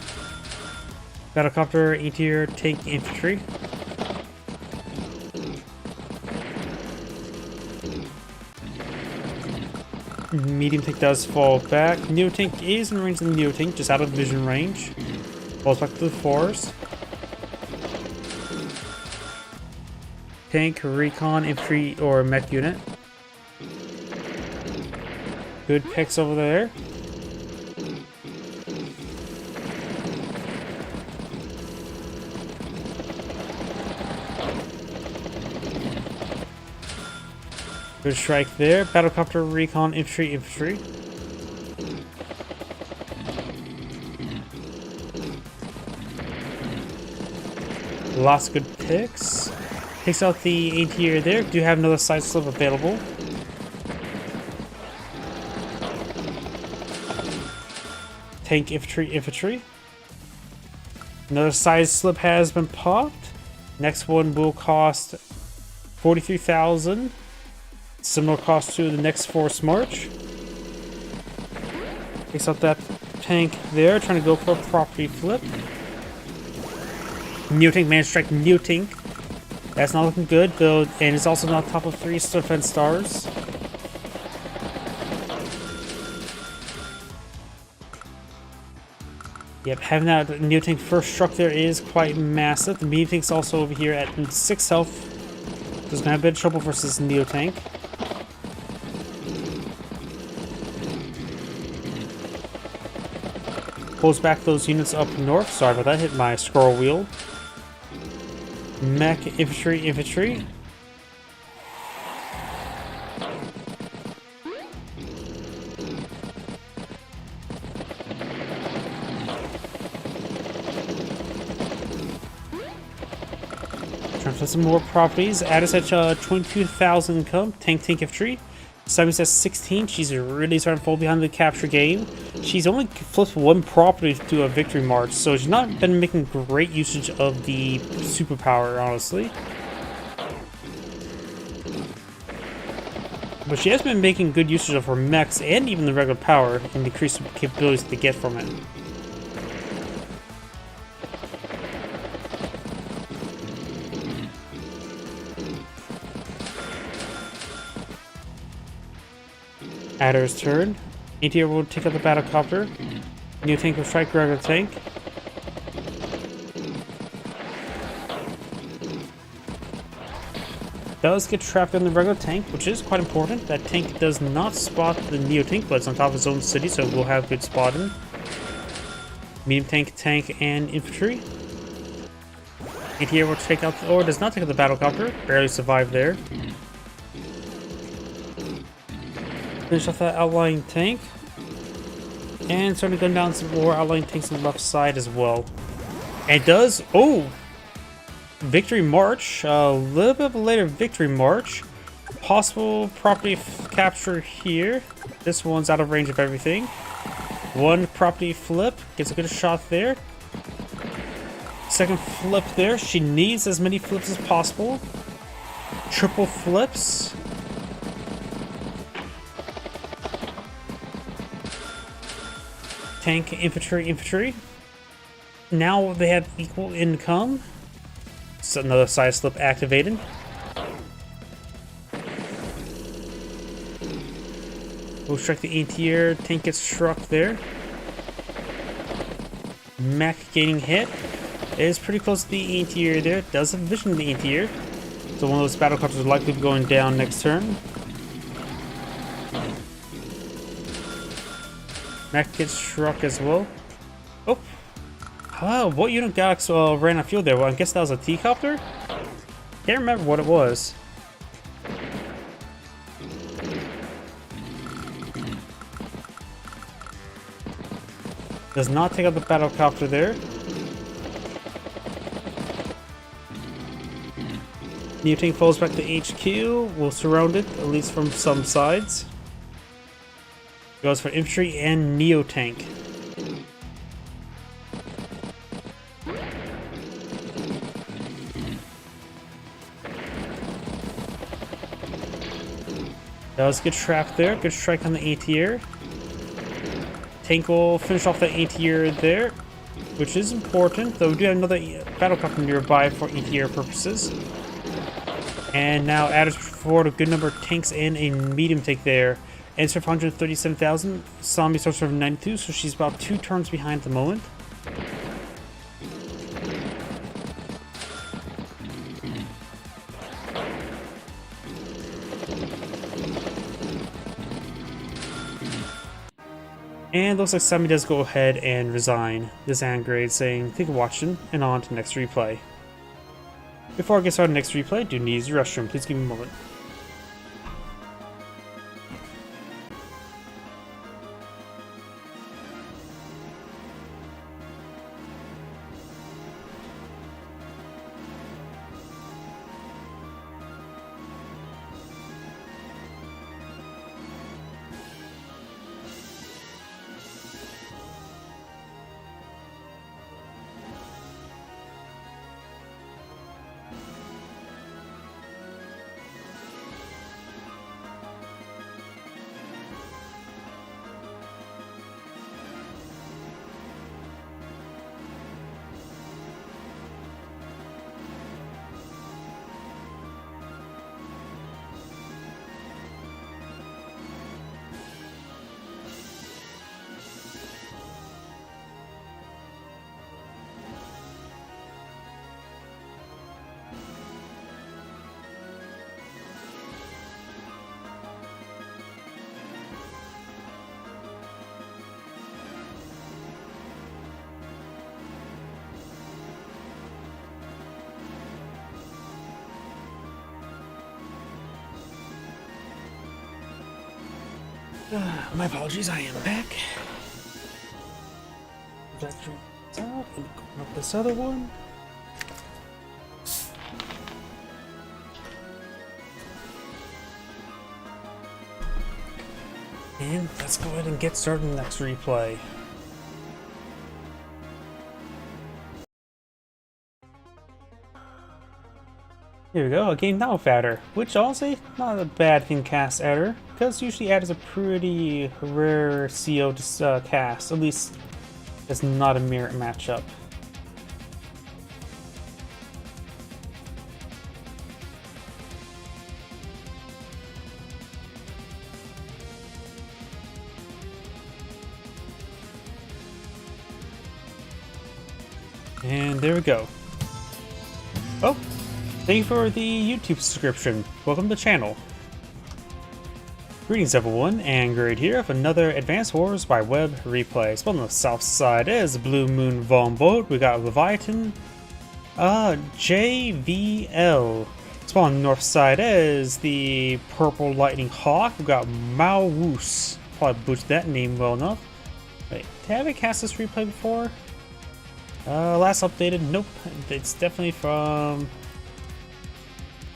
Battlecopter, E-tier, tank, infantry. Medium tank does fall back. Neo tank is in range of the Neo tank, just out of vision range. Falls back to the forest. Tank, recon, infantry, or mech unit. Good picks over there. Good strike there. Battlecopter, recon, infantry, infantry. Lots of good picks. Takes out the ATR there. Do have another side slip available. Tank, infantry, infantry. Another side slip has been popped. Next one will cost 43,000. Similar cost to the next force march. Takes out that tank there, trying to go for a property flip. Neo tank managed to strike Neo tank. That's not looking good though, and it's also not top of 3 defense stars. Yep, having that Neo tank first struck there is quite massive. The medium tank's also over here at 6 health. So it's gonna have a bit of trouble versus Neo tank. Pulls back those units up north. Sorry about that, hit my scroll wheel. Mech, infantry, infantry. Trying to put some more properties. Addis at 22,000 income. Tank, infantry. Simon's at 16. She's really starting to fall behind the capture game. She's only flipped one property to do a victory march, so she's not been making great usage of the superpower, honestly. But she has been making good usage of her mechs and even the regular power and increased capabilities to get from it. Adder's turn. ATR will take out the battlecopter. New tank will strike regular tank. Does get trapped in the regular tank, which is quite important. That tank does not spot the Neo tank, but it's on top of its own city, so it will have good spotting. Medium tank, tank, and infantry. ATR will take out, or does not take out the battlecopter. Barely survived there. Finish off that outlying tank. And starting to gun down some more outlying tanks on the left side as well. And it does, oh! Victory march. A little bit of a later victory march. Possible property capture here. This one's out of range of everything. One property flip. Gets a good shot there. Second flip there. She needs as many flips as possible. Triple flips. Tank, infantry, infantry. Now they have equal income. So another side slip activated. We'll strike the ATR. Tank gets struck there. Mech gaining hit. It is pretty close to the ATR there. Does have vision of the ATR. So one of those battlecopters is likely to be going down next turn. Mech gets struck as well. Oh, what unit got ran a field there? Well, I guess that was a T-copter. Can't remember what it was. Does not take out the battlecopter there. New tank falls back to HQ. We'll surround it, at least from some sides. Goes for infantry and Neo tank. That was a good trap there. Good strike on the ATR. Tank will finish off the ATR there, which is important, though we do have another battlecopter nearby for ATR purposes. And now adders forward a good number of tanks and a medium tank there. Answer for 137,000. Zombie starts for 92, so she's about 2 turns behind at the moment. And looks like Sammy does go ahead and resign this hand grade, saying thank you for watching and on to next replay. Before I get started next replay, I do need to use the restroom. Please give me a moment. My apologies, I am back. Let's try this out and open up this other one. And let's go ahead and get started in the next replay. Here we go, a game now with adder, which honestly not a bad thing to cast adder, because usually adder is a pretty rare CO to cast, at least it's not a mirror matchup. And there we go. Oh! Thank you for the YouTube subscription. Welcome to the channel. Greetings everyone, and Grade here with another Advanced Wars by Web replay. Spawned on the south side is Blue Moon Von Boat. We got Leviathan, JVL. Spawned on the north side is the Purple Lightning Hawk. We got Maowoos. Probably butchered that name well enough. Wait, have I cast this replay before? Last updated? Nope. It's definitely from...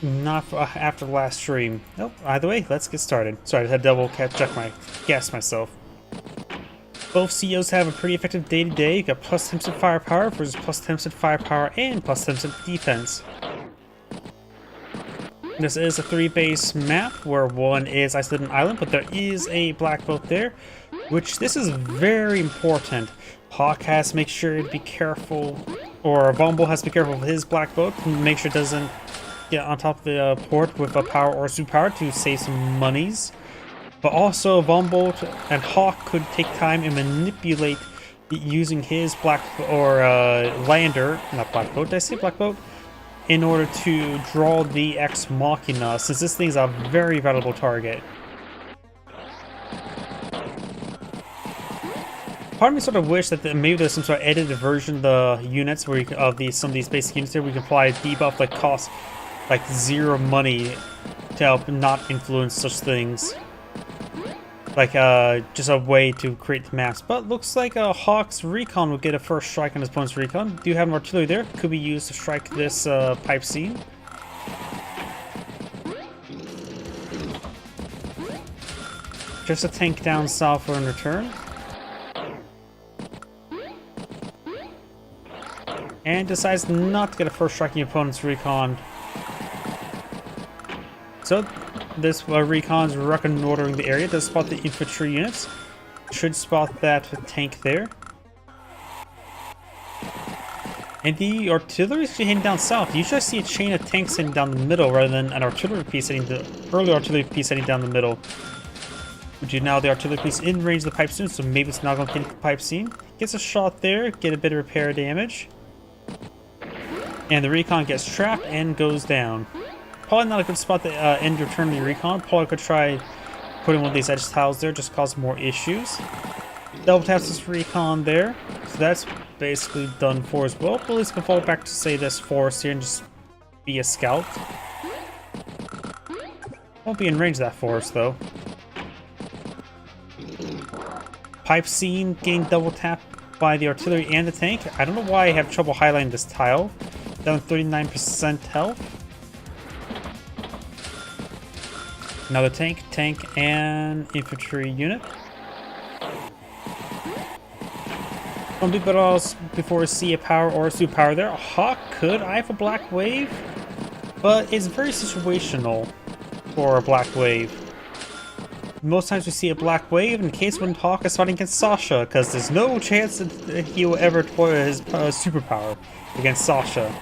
not after the last stream. Nope. Either way, let's get started. Sorry, I had to double check my guess myself. Both CEOs have a pretty effective day-to-day. You got plus 10% firepower versus plus 10% firepower and plus 10% defense. This is a 3-base map where one is isolated island, but there is a black boat there, which this is very important. Hawk has to make sure to be careful, or Vombo has to be careful of his black boat and make sure it doesn't get on top of the port with a power or superpower to save some monies. But also Vombo and Hawk could take time and manipulate using his black or lander, not black boat, did I say black boat? In order to draw the Ex Machina, since this thing's a very valuable target. Part of me sort of wish that maybe there's some sort of edited version of the units where some of these basic units here we can apply a debuff like cost like zero money to help not influence such things. Like just a way to create the maps. But looks like Hawk's Recon will get a first strike on his opponent's Recon. Do have an artillery there. Could be used to strike this pipe scene. Just a tank down south for in return. And decides not to get a first strike on the opponent's Recon. So this Recon's reconnoitering the area. Does spot the infantry units. Should spot that tank there. And the artillery is heading down south. You usually see a chain of tanks heading down the middle rather than an artillery piece heading early artillery piece heading down the middle. Which is now the artillery piece in range of the pipe scene, so maybe it's not going to hit the pipe scene. Gets a shot there, get a bit of repair damage. And the Recon gets trapped and goes down. Probably not a good spot to end your turn to the Recon. Probably could try putting one of these edge tiles there, just cause more issues. Double taps this Recon there. So that's basically done for as well. But at least can fall back to, say, this forest here and just be a scout. Won't be in range of that forest, though. Pipe scene getting double tapped by the artillery and the tank. I don't know why I have trouble highlighting this tile. Down 39% health. Another tank, and infantry unit. Don't do better else before we see a power or a superpower there. Hawk could. I have a black wave, but it's very situational for a black wave. Most times we see a black wave in case when Hawk is fighting against Sasha, because there's no chance that he will ever deploy his superpower against Sasha.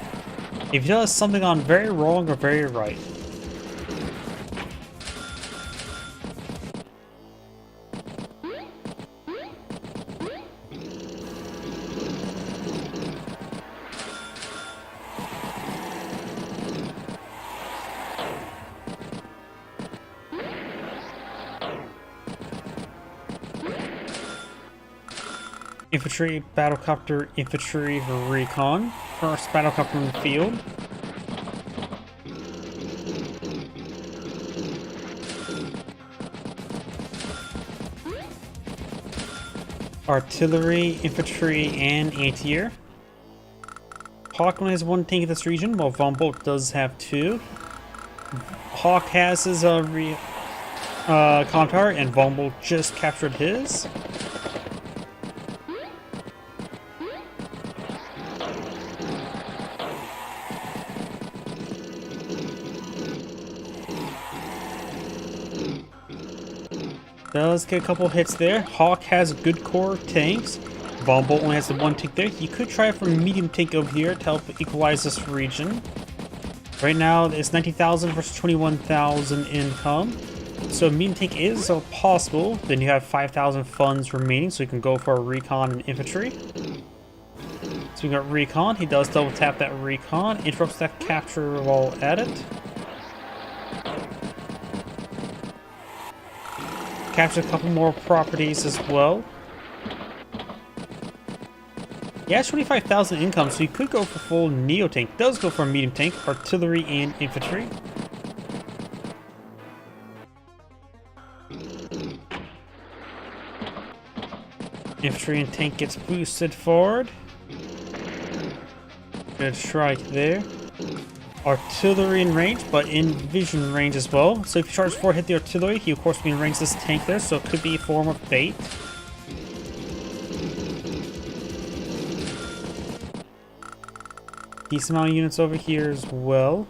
If he does something on very wrong or very right. Infantry, battlecopter, infantry, recon. First battlecopter in the field. Artillery, infantry, and anti-air. Hawk only has one tank in this region, while Von Bolt does have two. Hawk has his con tower, and Von Bolt just captured his. Does get a couple hits there. Hawk has good core tanks. Von Bolt only has the one tank there. You could try for a medium tank over here to help equalize this region. Right now it's 19,000 versus 21,000 income. So a medium tank is possible. Then you have 5,000 funds remaining, so you can go for a recon and infantry. So we got recon. He does double tap that recon. Interrupts that capture while at it. Capture a couple more properties as well. He has 25,000 income, so he could go for full Neo tank. Does go for a medium tank, artillery, and infantry. Infantry and tank gets boosted forward. Good strike there. Artillery in range, but in vision range as well. So if you charge 4, hit the artillery, he of course will be in range this tank there, so it could be a form of bait. Decent amount of units over here as well.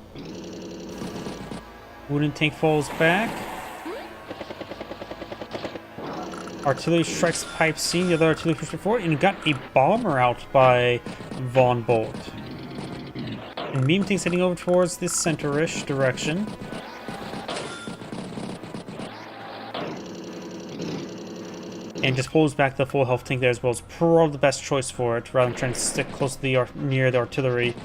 Wooden tank falls back. Artillery strikes the pipe scene, the other artillery pushed forward, and you got a bomber out by Von Bolt. And medium tank's heading over towards this center-ish direction. And just pulls back the full health tank there as well. It's probably the best choice for it, rather than trying to stick close to the near the artillery.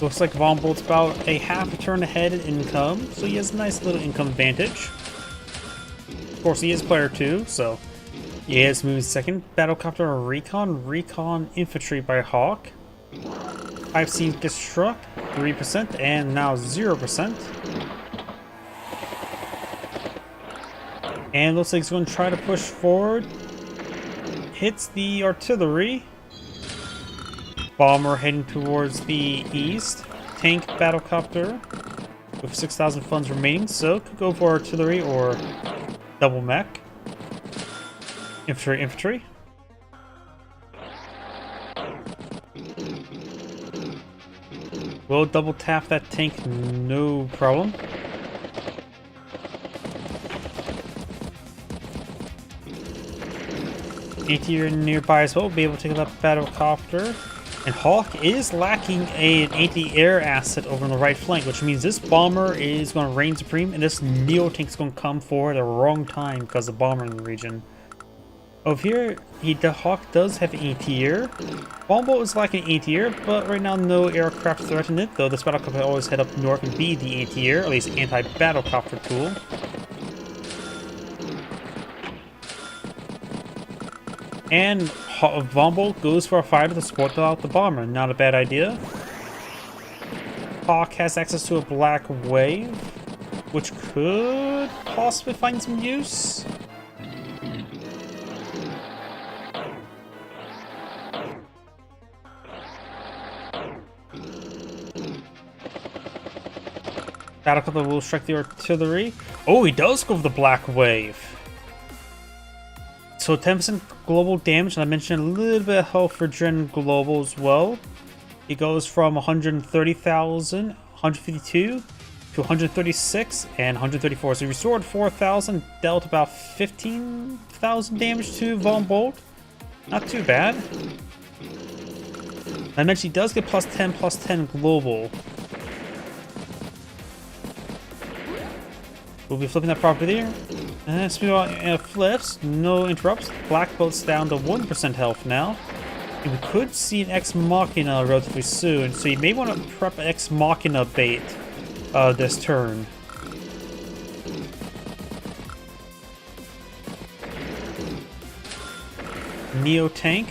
Looks like Von Bolt's about a half a turn ahead in income, so he has a nice little income advantage. Of course, he is player 2, so Yeah, it's moving second. Battlecopter Recon. Recon Infantry by Hawk. 5C Destruct. 3% and now 0%. And looks like he's going to try to push forward. Hits the artillery. Bomber heading towards the east. Tank battlecopter with 6,000 funds remaining, so could go for artillery or double mech. Infantry. Will double tap that tank, no problem. Anti-air nearby as well, will be able to take that battlecopter. And Hawk is lacking an anti-air asset over on the right flank, which means this bomber is going to reign supreme, and this Neo-tank is going to come for the wrong time because of the bomber in the region. Over here, the Hawk does have anti-air. Bombboat is lacking anti-air, but right now no aircraft threaten it, though this battlecopter will always head up north and be the anti-air, at least anti-battlecopter tool. And Bombboat goes for a fighter to support out the bomber. Not a bad idea. Hawk has access to a black wave, which could possibly find some use. Battlecopter will strike the artillery. Oh, he does go for the black wave. So 10% global damage, and I mentioned a little bit of health for Gen Global as well. He goes from 130,000, 152 to 136 and 134. So he restored 4,000, dealt about 15,000 damage to Von Bolt. Not too bad. I mentioned he does get +10 global. We'll be flipping that property there. And speaking about flips, no interrupts. Black Bolt's down to 1% health now. And we could see an Ex Machina relatively soon, so you may want to prep Ex Machina bait this turn. Neo Tank.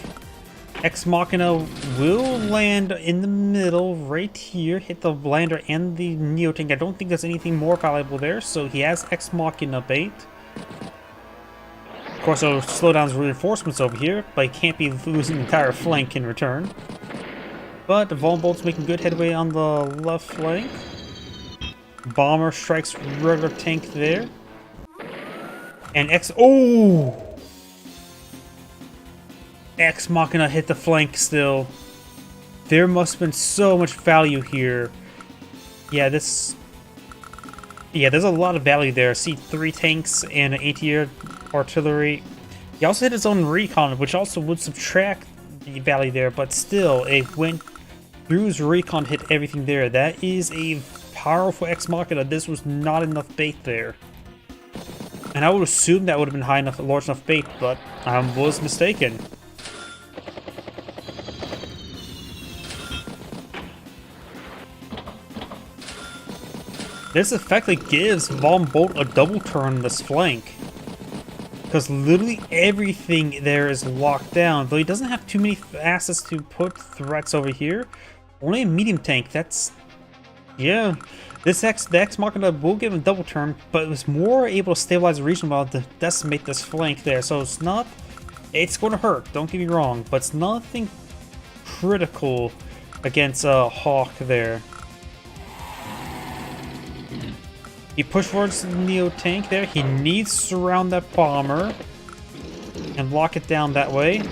Ex Machina will land in the middle right here, hit the lander and the Neo Tank. I don't think there's anything more valuable there, so he has Ex Machina bait. Of course, it'll slow down his reinforcements over here, but he can't be losing the entire flank in return. But the Von Bolt's making good headway on the left flank. Bomber strikes regular tank there. And oh! Ex Machina hit the flank still. There must have been so much value here. Yeah, there's a lot of value there. See, 3 tanks and an anti-air artillery. He also hit his own recon, which also would subtract the value there, but still, it went through his recon, hit everything there. That is a powerful Ex Machina. This was not enough bait there. And I would assume that would have been high enough, large enough bait, but I was mistaken. This effectively gives Von Bolt a double turn on this flank. Because literally everything there is locked down. Though he doesn't have too many assets to put threats over here. Only a medium tank, that's... yeah. The Ex Machina will give him a double turn, but it was more able to stabilize the region while to decimate this flank there. So it's not... it's going to hurt, don't get me wrong. But it's nothing critical against Hawk there. He pushed towards the Neo tank there. He needs to surround that bomber and lock it down that way.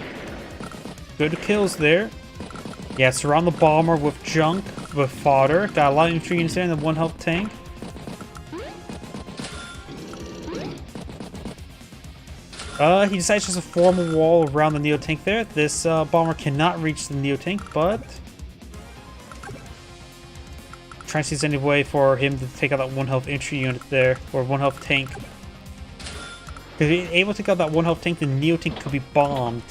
Good kills there. Yeah, surround the bomber with junk, with fodder. Got a lot of infantry units there and the 1 health tank. He decides just to form a wall around the Neo tank there. This bomber cannot reach the Neo tank, but trying to see any way for him to take out that 1 health infantry unit there, or 1 health tank. If he's able to take out that 1 health tank, the Neo tank could be bombed.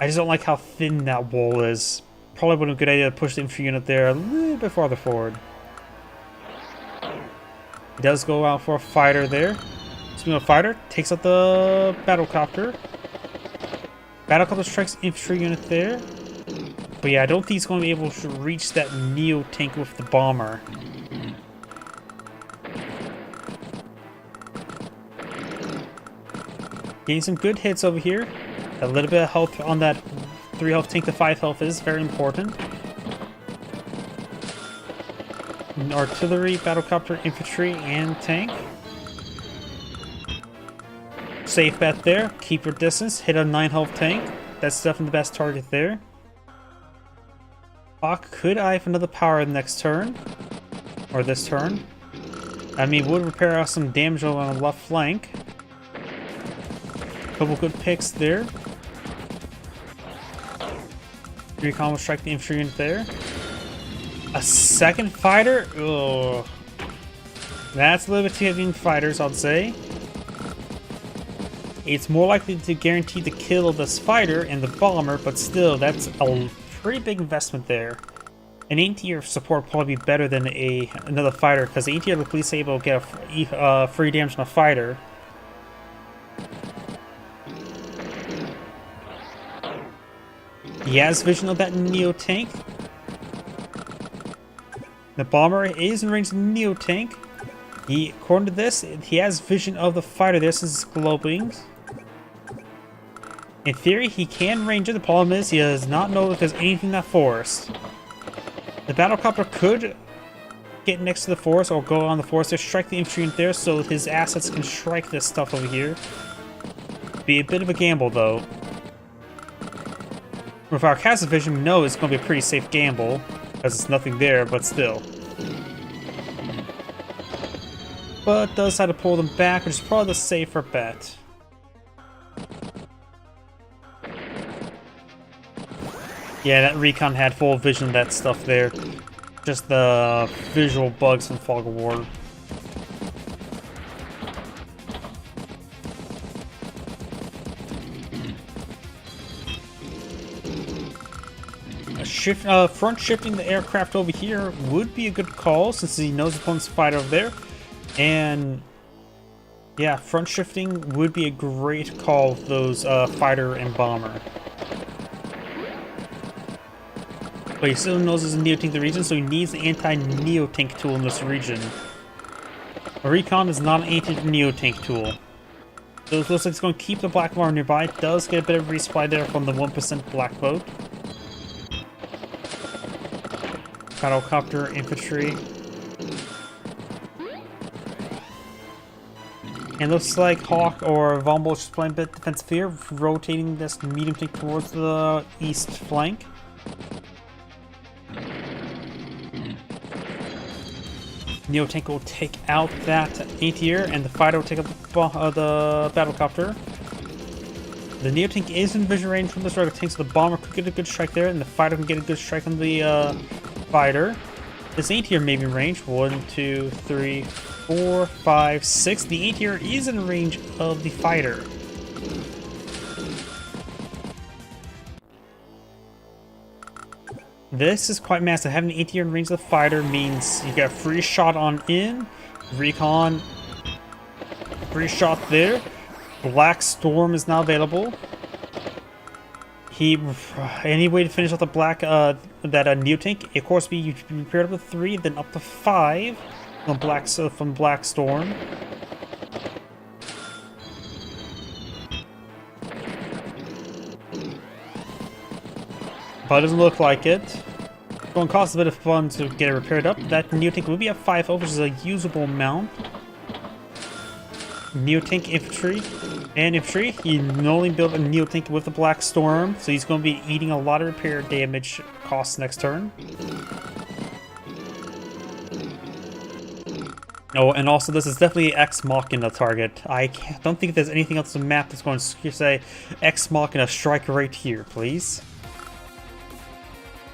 I just don't like how thin that wall is. Probably would have been a good idea to push the infantry unit there a little bit farther forward. He does go out for a fighter there. Speaking of fighter, takes out the battlecopter. Battlecopter strikes infantry unit there. But yeah, I don't think he's going to be able to reach that Neo tank with the bomber. Getting some good hits over here. A little bit of health on that 3 health tank to 5 health is very important. Artillery, battlecopter, infantry, and tank. Safe bet there. Keep your distance. Hit a 9 health tank. That's definitely the best target there. Hawk could eye for another power next turn. Or this turn. I mean, would repair us some damage on the left flank. Couple good picks there. Recon will strike the infantry unit there. A second fighter? Ugh. That's a little bit too heavy in fighters, I'd say. It's more likely to guarantee the kill of this fighter and the bomber, but still, that's a pretty big investment there. An anti-air support will probably be better than another fighter, because the anti-air will at least able to get a free damage on a fighter. He has vision of that Neo tank. The bomber is in range of the Neo tank. According to this, he has vision of the fighter there since it's glowing. In theory, he can range it. The problem is he does not know if there's anything in that forest. The battlecopter could get next to the forest or go on the forest there, strike the infantry unit there so his assets can strike this stuff over here. Be a bit of a gamble though. With our cast vision, we know it's going to be a pretty safe gamble, because it's nothing there, but still. But does decide to pull them back, which is probably the safer bet. Yeah, that recon had full vision of that stuff there. Just the visual bugs from Fog of War. Front shifting the aircraft over here would be a good call since he knows the opponent's fighter over there. And yeah, front shifting would be a great call with those fighter and bomber. But he still knows there's a Neo tank in the region, so he needs the anti-Neo tank tool in this region. A recon is not an anti-Neo tank tool. So it looks like it's going to keep the black bomber nearby. It does get a bit of resupply there from the 1% black boat. Battlecopter, infantry. And looks like Hawk or Von Bull is playing a bit defensive here, rotating this medium tank towards the east flank. Neo tank will take out that anti-air, and the fighter will take out the battlecopter. The Neo tank is in vision range from this regular tank, so the bomber could get a good strike there, and the fighter can get a good strike on the fighter. This anti-air may be in range. 1, 2, 3, 4, 5, 6. The anti-air is in range of the fighter. This is quite massive. Having the anti-air in range of the fighter means you get a free shot on in. Recon. Free shot there. Black Storm is now available. Any way to finish off the black that Neo tank, of course, you repaired up to 3, then up to 5 from Black Storm. But it doesn't look like it. It's going to cost a bit of fun to get it repaired up. That Neo tank will be at 5 which is a usable amount. Neo tank infantry and infantry. He only built a Neo tank with the Black Storm, so he's going to be eating a lot of repair damage costs next turn. Oh, and also this is definitely Ex Machina target. I don't think there's anything else on the map that's going to say Ex Machina strike right here, please.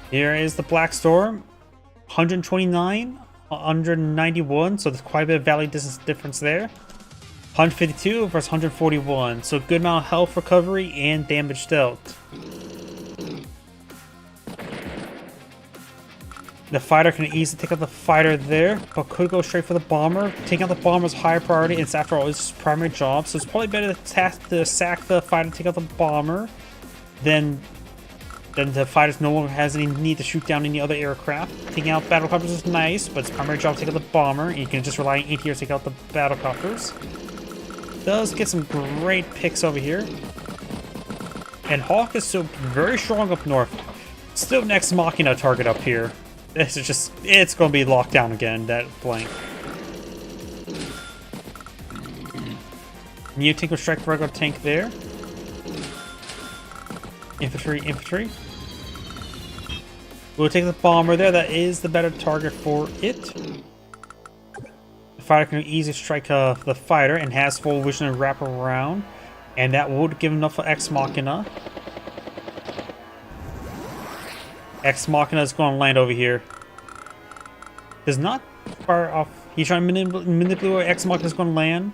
Here is the Black Storm. 129, 191, so there's quite a bit of value distance difference there. 152 versus 141, so good amount of health recovery and damage dealt. The fighter can easily take out the fighter there, but could go straight for the bomber. Taking out the bomber is higher priority, and it's after all his primary job, so it's probably better to sack the fighter to take out the bomber. Then the fighters no longer has any need to shoot down any other aircraft. Taking out battlecopters is nice, but its primary job is to take out the bomber, and you can just rely on ATRs to take out the battlecopters. Does get some great picks over here. And Hawk is still very strong up north. Still next Machina target up here. It's just, it's going to be locked down again, that flank. Neo tank will strike the regular tank there. Infantry. We'll take the bomber there. That is the better target for it. The fighter can easily strike the fighter and has full vision and wrap around. And that would give enough for Ex Machina. Ex Machina is going to land over here. Does not fire off. He's trying to manipulate where Ex Machina is going to land.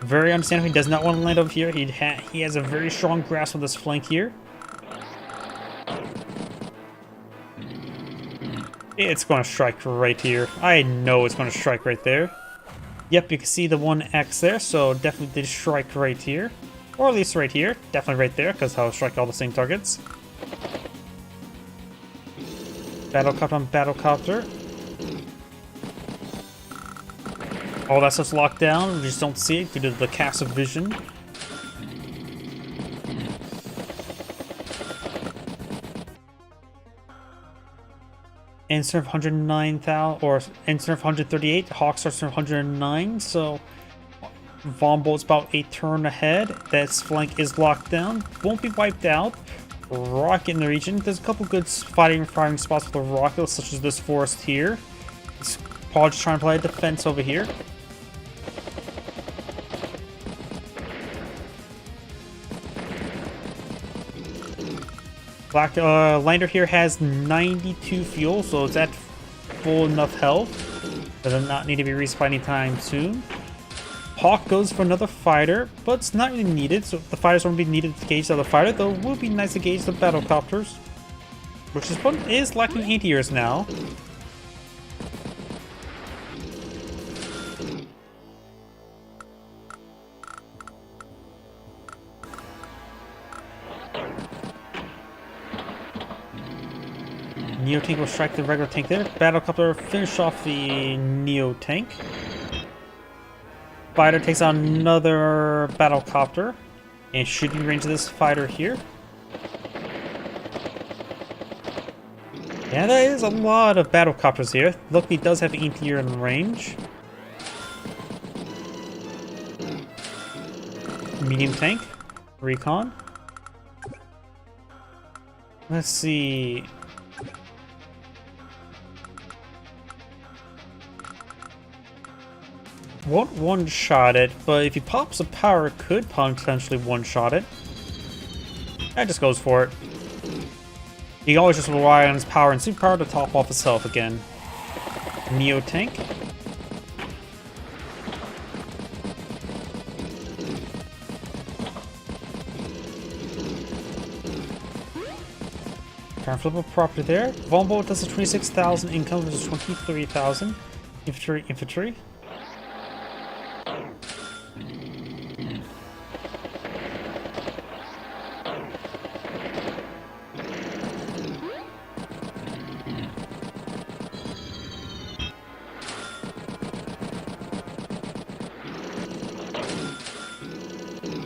Very understandable. He does not want to land over here. He has a very strong grasp on this flank here. It's going to strike right here. I know it's going to strike right there. Yep, you can see the 1X there, so definitely did strike right here. Or at least right here. Definitely right there, because I'll strike all the same targets. Battlecopter on battlecopter. All that stuff's locked down. We just don't see it due to the cast of vision. Instead of 109,000, or instead of 138, Hawk starts from 109, so Von Bolt's about a turn ahead. That flank is locked down. Won't be wiped out. Rocket in the region. There's a couple good firing spots for the rockets, such as this forest here. It's Paul just trying to play defense over here. Black Lander here has 92 fuel, so it's at full enough health. Does not need to be resupplied anytime soon. Hawk goes for another fighter, but it's not really needed, so the fighters won't be needed to gauge the other fighter, though it would be nice to gauge the battlecopters. Which is what is lacking ATRs now. Neo tank will strike the regular tank there. Battlecopter finish off the Neo tank. Fighter takes on another battlecopter and shooting range of this fighter here. Yeah, there is a lot of battlecopters here. Look, he does have ATR in range. Medium tank, recon. Let's see. Won't one-shot it, but if he pops a power, could potentially one-shot it. That just goes for it. He always just rely on his power and superpower to top off his health again. Neo tank. Trying to flip a property there. Von Bolt does a 26,000 income versus 23,000. Infantry.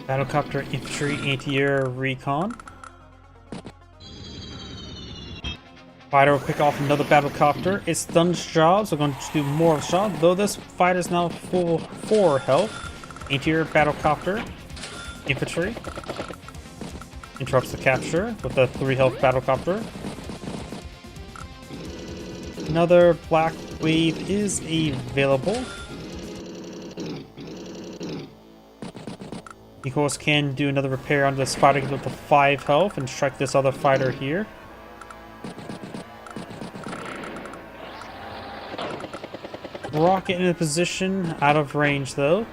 Battlecopter, infantry, anti-air, recon. Fighter will pick off another battlecopter. It's done its job, so we're going to do more of the job. Though this fighter is now full 4 health. Anti-air, battlecopter, infantry. Interrupts the capture with a 3 health battlecopter. Another black wave is available. He of course can do another repair on this fighter with the 5 health and strike this other fighter here. Rocket in a position, out of range though.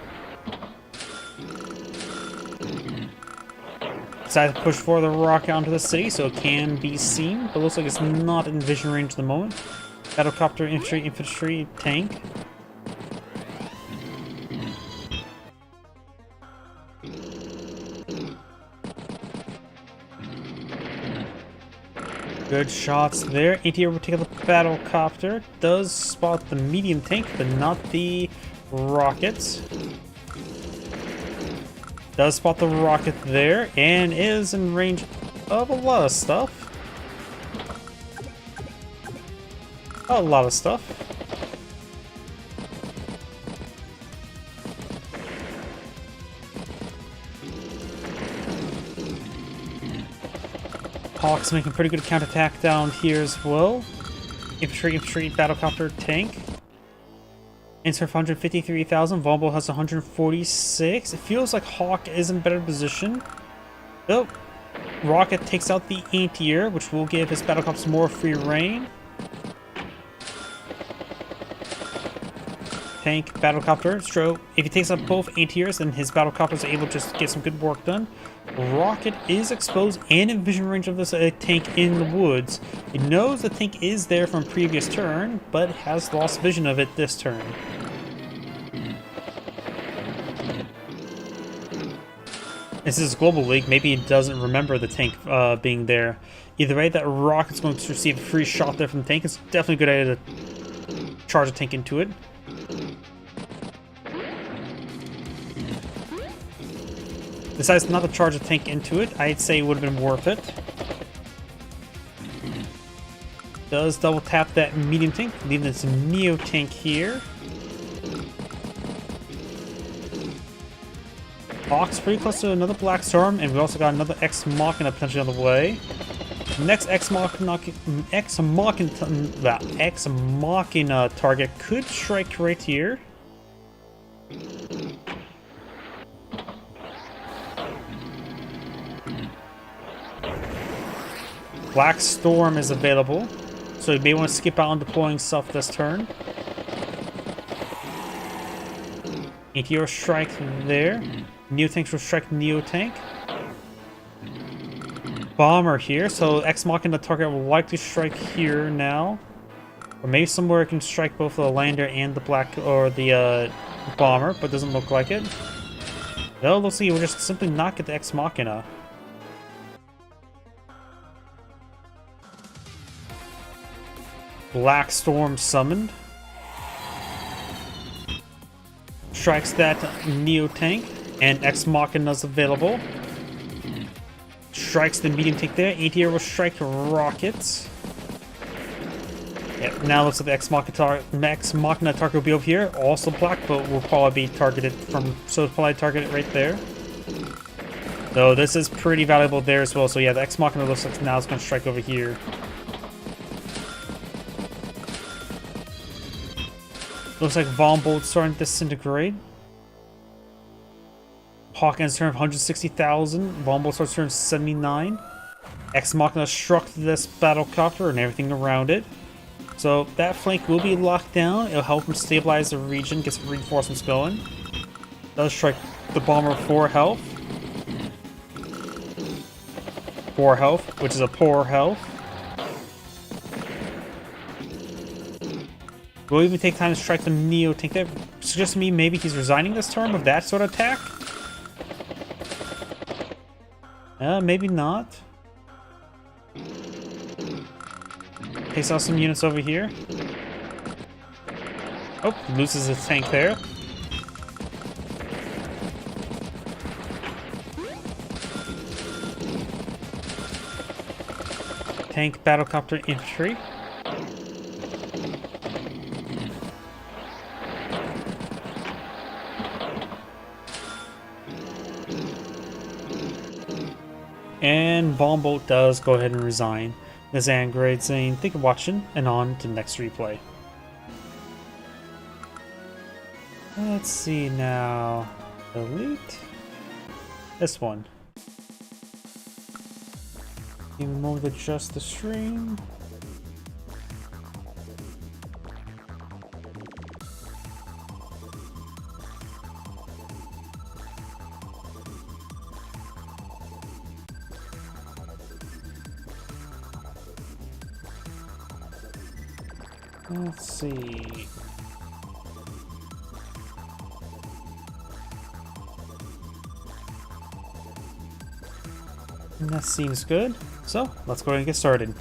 Decided to push forward the rocket onto the city so it can be seen, but looks like it's not in vision range at the moment. Battlecopter, infantry, tank. Good shots there. ATR will take out the battle copter. Does spot the medium tank, but not the rockets. Does spot the rocket there, and is in range of a lot of stuff. A lot of stuff. Hawk's making pretty good counterattack down here as well. Infantry, battlecopter, tank. Insert 153,000. Vulnerable has 146. It feels like Hawk is in better position. Oh, Rocket takes out the anti-air, which will give his battlecopters more free reign. Tank, battlecopter, stroke. If he takes out both anti-airs, then his battlecopters are able to just get some good work done. Rocket is exposed and in vision range of this tank in the woods. It knows the tank is there from previous turn, but has lost vision of it this turn. This is Global League. Maybe he doesn't remember the tank being there. Either way, that Rocket's going to receive a free shot there from the tank. It's definitely a good idea to charge a tank into it. Decides not to charge a tank into it. I'd say it would have been worth it. Does double tap that medium tank, leaving this Neo tank here. Hawk's pretty close to another Black Storm, and we also got another Ex Machina potentially on the way. Next Ex Machina target could strike right here. Black Storm is available, so you may want to skip out on deploying stuff this turn. Meteor strike there. Neo tanks will strike Neo tank. Bomber here, so Ex Machina target will likely strike here now. Or maybe somewhere it can strike both the lander and the black or the bomber, but doesn't look like it. No, looks like it will just simply not get the Ex Machina. Black Storm summoned. Strikes that Neo tank, and Ex Machina's available. Strikes the medium tank there. ATR will strike rockets. Yep, now looks like the Ex Machina target will be over here. Also black, but will probably be targeted from, so probably targeted right there. So this is pretty valuable there as well. So yeah, the Ex Machina looks like now it's going to strike over here. Looks like Von Bolt starting to disintegrate. Hawk ends turn of 160,000. Von Bolt starts turn of 79. Ex Machina struck this battlecopter and everything around it. So that flank will be locked down. It'll help him stabilize the region, get some reinforcements going. Does strike the bomber 4 health. 4 health, which is a poor health. Will even take time to strike the Neo tank. That suggests to me maybe he's resigning this turn with that sort of attack. Maybe not. Takes out some units over here. Oh, loses his tank there. Tank, battlecopter, infantry. And Von Bolt does go ahead and resign. The Zangrade saying, thank you for watching, and on to the next replay. Let's see now. Delete. This one. Give me a moment to adjust the stream. Let's see. That seems good. So, let's go ahead and get started.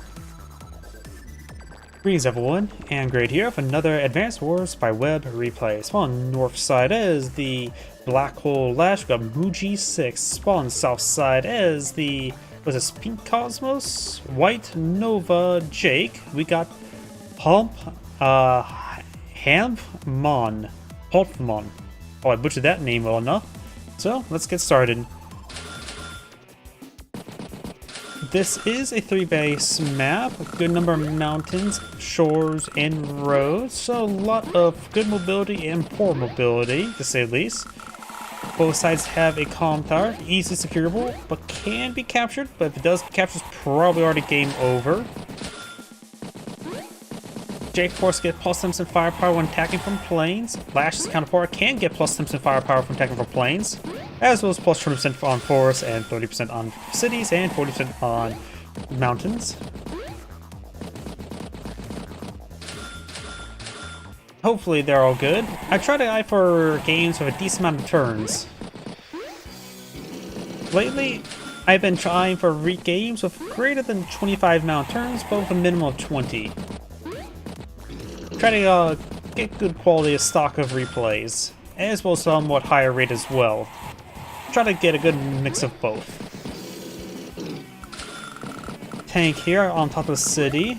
Greetings everyone, and Great here for another Advanced Wars by Web replay. Spawn north side is the Black Hole Lash, we got Muji 6. Spawn south side is the, was this Pink Cosmos? White Nova Jake. We got Hampmon. Oh, I butchered that name well enough. So, let's get started. This is a 3-base map, a good number of mountains, shores, and roads, so a lot of good mobility and poor mobility, to say the least. Both sides have a calm tower, easily secureable, but can be captured, but if it does get captured, it's probably already game over. Jake, of course, get plus Simpson firepower when attacking from planes. Lash's counterpart can get plus Simpson firepower from attacking from planes, as well as plus 20% on forests and 30% on cities and 40% on mountains. Hopefully they're all good. I try to eye for games with a decent amount of turns. Lately, I've been trying for games with greater than 25 amount of turns, but with a minimum of 20. Try to get good quality of stock of replays, as well as somewhat higher rate as well. Try to get a good mix of both. Tank here on top of the city.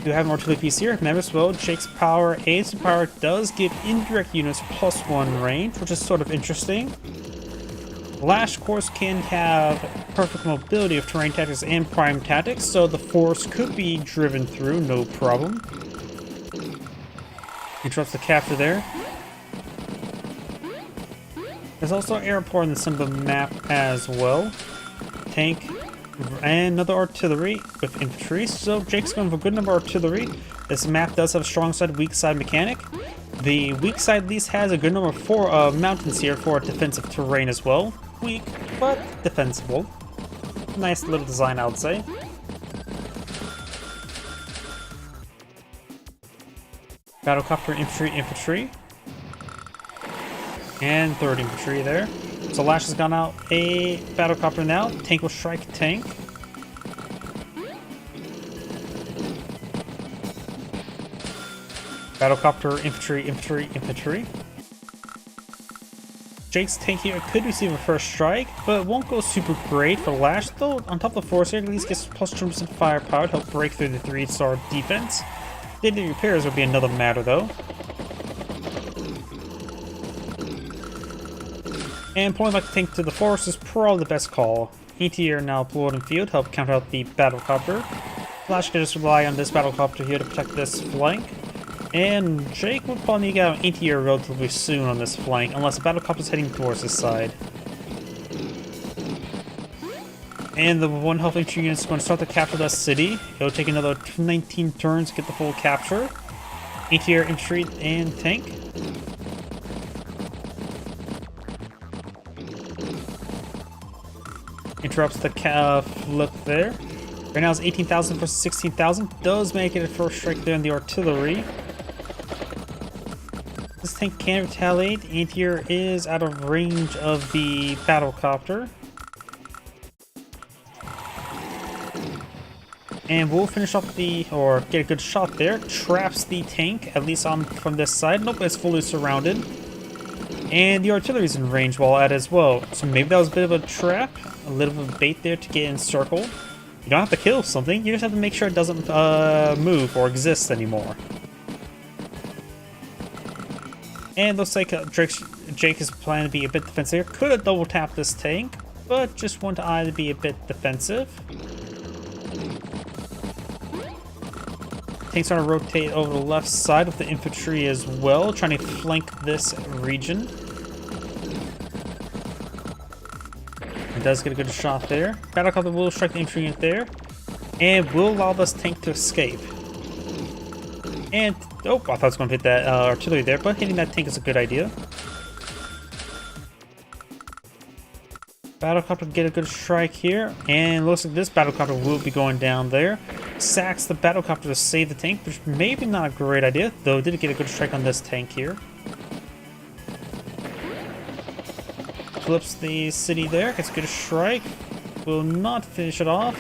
You have an artillery piece here. Remember as well, Jake's power, A's power does give indirect units +1 range, which is sort of interesting. Lash, of course, can have perfect mobility of terrain tactics and prime tactics, so the force could be driven through, no problem. Interrupts the capture there. There's also an airport in the center of the map as well. Tank and another artillery with infantry. So Jake's going for a good number of artillery. This map does have a strong side, weak side mechanic. The weak side at least has a good number of 4 mountains here for defensive terrain as well. Weak, but defensible. Nice little design, I would say. Battlecopter, infantry. And 3rd infantry there. So Lash has gone out a battlecopter now. Tank will strike tank. Battlecopter, infantry. Jake's tank here could receive a first strike, but it won't go super great for Lash, though on top of the force here, at least gets plus 2% firepower to help break through the 3-star defense. Daily repairs would be another matter though. And pulling back the tank to the forest is probably the best call. Anti-air now deployed in field to help counter out the battlecopter. Flash can just rely on this battlecopter here to protect this flank. And Jake will probably need to get out anti-air relatively soon on this flank, unless the battlecopter is heading towards his side. And the 1 health infantry unit is going to start to capture that city. It'll take another 19 turns to get the full capture. Anti-air infantry and tank. Interrupts the flip there. Right now it's 18,000 versus 16,000. Does make it a first strike there in the artillery. This tank can retaliate. Anti-air is out of range of the battlecopter. And we'll finish off or get a good shot there. Traps the tank, at least from this side. Nope, it's fully surrounded. And the artillery's in range while at as well. So maybe that was a bit of a trap. A little bit of bait there to get encircled. You don't have to kill something, you just have to make sure it doesn't move or exist anymore. And looks like Jake is planning to be a bit defensive here. Could have double tapped this tank, but just want to either be a bit defensive. Tank's going to rotate over the left side with the infantry as well, trying to flank this region. It does get a good shot there. Battlecopter will strike the infantry unit there, and will allow this tank to escape. And, oh, I thought it was going to hit that artillery there, but hitting that tank is a good idea. Battlecopter get a good strike here, and looks like this battlecopter will be going down there. Sacks the battlecopter to save the tank, which maybe not a great idea, though it did get a good strike on this tank here. Flips the city there, gets a good strike. Will not finish it off.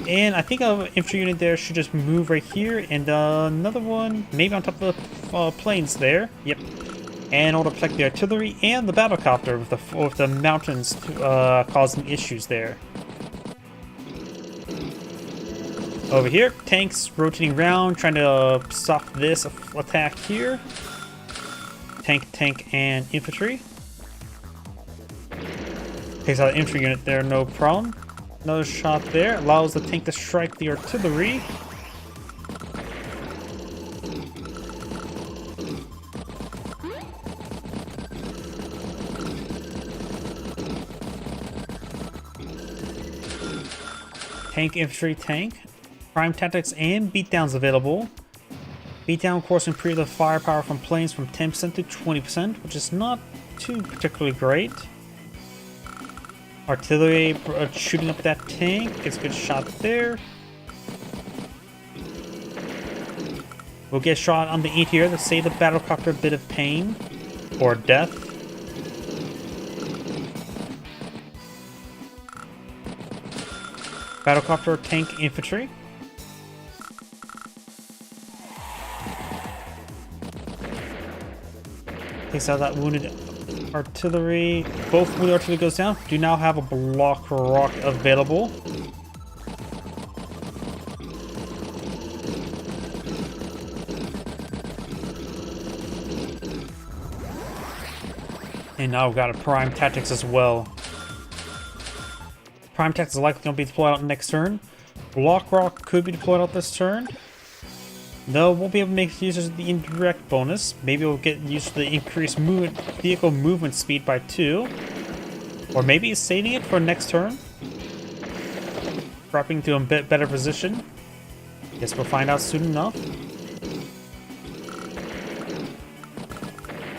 And I think an infantry unit there should just move right here, and another one maybe on top of the plains there. Yep. And it'll protect the artillery and the battlecopter with the mountains causing issues there. Over here, tanks rotating around, trying to stop this attack here. Tank, and infantry. Takes out the infantry unit there, no problem. Another shot there, allows the tank to strike the artillery. Tank, infantry, tank. Prime tactics and beatdowns available. Beatdown, of course, improves the firepower from planes from 10% to 20%, which is not too particularly great. Artillery shooting up that tank, gets a good shot there. We'll get a shot on the 8 here to save the battlecopter a bit of pain or death. Battlecopter, tank, infantry. Takes out that wounded artillery. Both wounded artillery goes down. Do now have a block rock available. And now we've got a prime tactics as well. Prime tactics is likely going to be deployed out next turn. Block rock could be deployed out this turn. No, won't be able to make use of the indirect bonus. Maybe we'll get used to the increased vehicle movement speed by 2. Or maybe he's saving it for next turn. Dropping to a bit better position. Guess we'll find out soon enough.